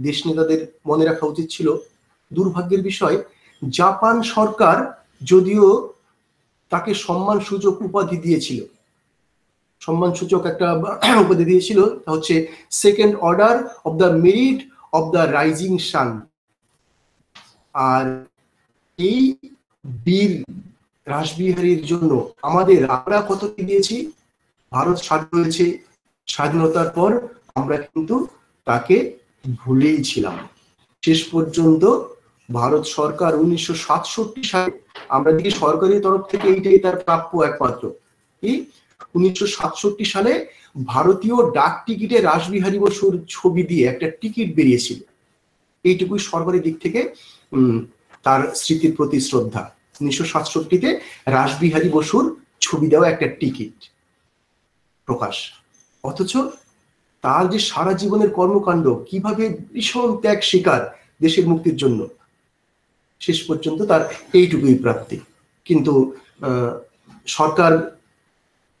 দেশ নেতাদের মনে রাখা উচিত ছিল। দুর্ভাগ্যের বিষয়, জাপান সরকার যদিও তাকে সম্মানসূচক উপাধি দিয়েছিল, সম্মানসূচক একটা উপাধি দিয়েছিল, তা হচ্ছে second Order of the Merit of the Rising Sun. আর এই বীর রাসবিহারীর জন্য আমরা কত কি দিয়েছি। ভারত স্বাধীন হয়েছে, স্বাধীনতার পর আমরা কিন্তু তাকে ভুলেই ছিলাম। শেষ পর্যন্ত ভারত সরকার 1967 সালে, আমরা দেখি সরকারি তরফ থেকে এইটাই তার প্রাপ্য একমাত্র, কি 1967 সালে ভারতীয় ডাক টিকিটে রাসবিহারী বসুর ছবি দিয়ে একটা টিকিট বেরিয়েছিল। এইটুকুই সরকারি দিক থেকে তার স্মৃতির প্রতি শ্রদ্ধা। 1967-তে রাসবিহারী বসুর ছবি দেওয়া একটা টিকিট প্রকাশ। অথচ তার যে সারা জীবনের কর্মকাণ্ড, কিভাবে ভীষণ ত্যাগ স্বীকার দেশের মুক্তির জন্য, শেষ পর্যন্ত তার এইটুকুই প্রাপ্তি। কিন্তু সরকার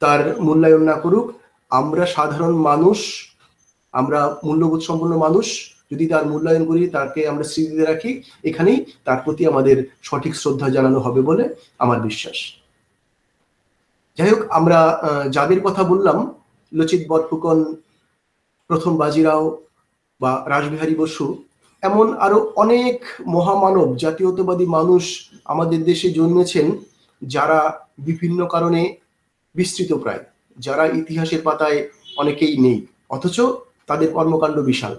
তার মূল্যায়ন না করুক, আমরা সাধারণ মানুষ, আমরা মূল্যবোধ সম্পন্ন মানুষ, যদি তার মূল্যায়ন করি, তাকে আমরা স্মৃতিতে রাখি, এখানেই তার প্রতি আমাদের সঠিক শ্রদ্ধা জানানো হবে বলে আমার বিশ্বাস। যাই হোক, আমরা যাদের কথা বললাম, লচিত বরফুকন, প্রথম বাজিরাও বা রাসবিহারী বসু, এমন আরো অনেক মহামানব, জাতীয়তাবাদী মানুষ আমাদের দেশে জন্মেছেন, যারা বিভিন্ন কারণে বিস্তৃত প্রায়, যারা ইতিহাসের পাতায় অনেকেই নেই, অথচ তাদের কর্মকাণ্ড বিশাল,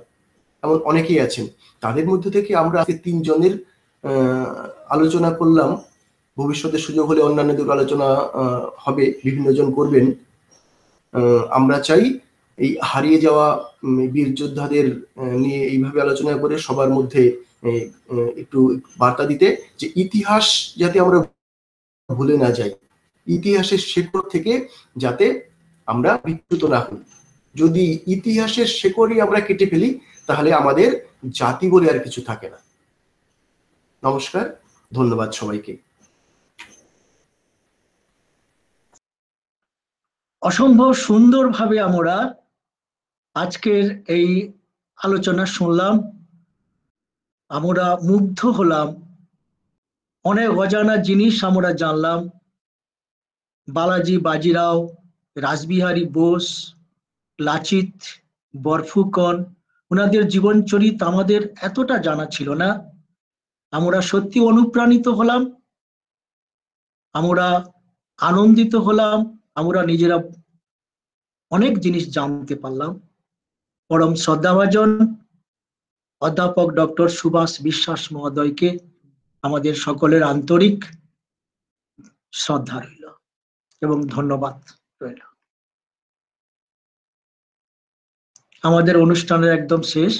এমন অনেকেই আছেন। তাদের মধ্যে থেকে আমরা আজকে 3 জনের আলোচনা করলাম। ভবিষ্যতে সুযোগ হলে অন্যান্যদের আলোচনা হবে, বিভিন্ন জন করবেন। আমরা চাই এই হারিয়ে যাওয়া বীর যোদ্ধাদের নিয়ে এইভাবে আলোচনা করে সবার মধ্যে একটু বার্তা দিতে, যে ইতিহাস যাতে আমরা ভুলে না যাই, ইতিহাসের শেকড় থেকে যাতে আমরা বিচ্যুত না হই। যদি ইতিহাসের শেকড়ই আমরা কেটে ফেলি, তাহলে আমাদের জাতি বলে আর কিছু থাকে না। নমস্কার, ধন্যবাদ সবাইকে। অসম্ভব সুন্দরভাবে আমরা আজকের এই আলোচনা শুনলাম, আমরা মুগ্ধ হলাম, অনেক অজানা জিনিস আমরা জানলাম। বালাজি বাজিরাও, রাসবিহারী বোস, লাচিত বরফুকন, ওনাদের জীবন চরিত আমাদের এতটা জানা ছিল না। আমরা সত্যি অনুপ্রাণিত হলাম, আমরা আনন্দিত হলাম, আমরা নিজেরা অনেক জিনিস জানতে পারলাম। পরম শ্রদ্ধাভাজন অধ্যাপক ডক্টর সুভাষ বিশ্বাস মহোদয়কে আমাদের সকলের আন্তরিক শ্রদ্ধা রইল এবং ধন্যবাদ রইল। আমাদের অনুষ্ঠানের একদম শেষ।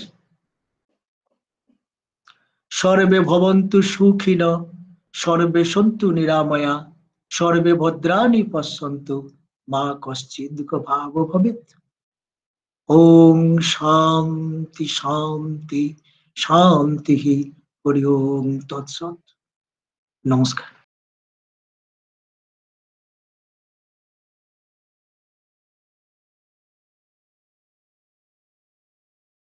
সর্বে ভবন্তু সুখিন, সর্বে সন্তু নিরাময়া, সর্বে ভদ্রাণি পশ্যন্তু, মা কশ্চিৎ দুঃখ ভাগ ভবেৎ। ওম শান্তি শান্তি শান্তি। হরি ওম তৎসৎ। নমস্কার।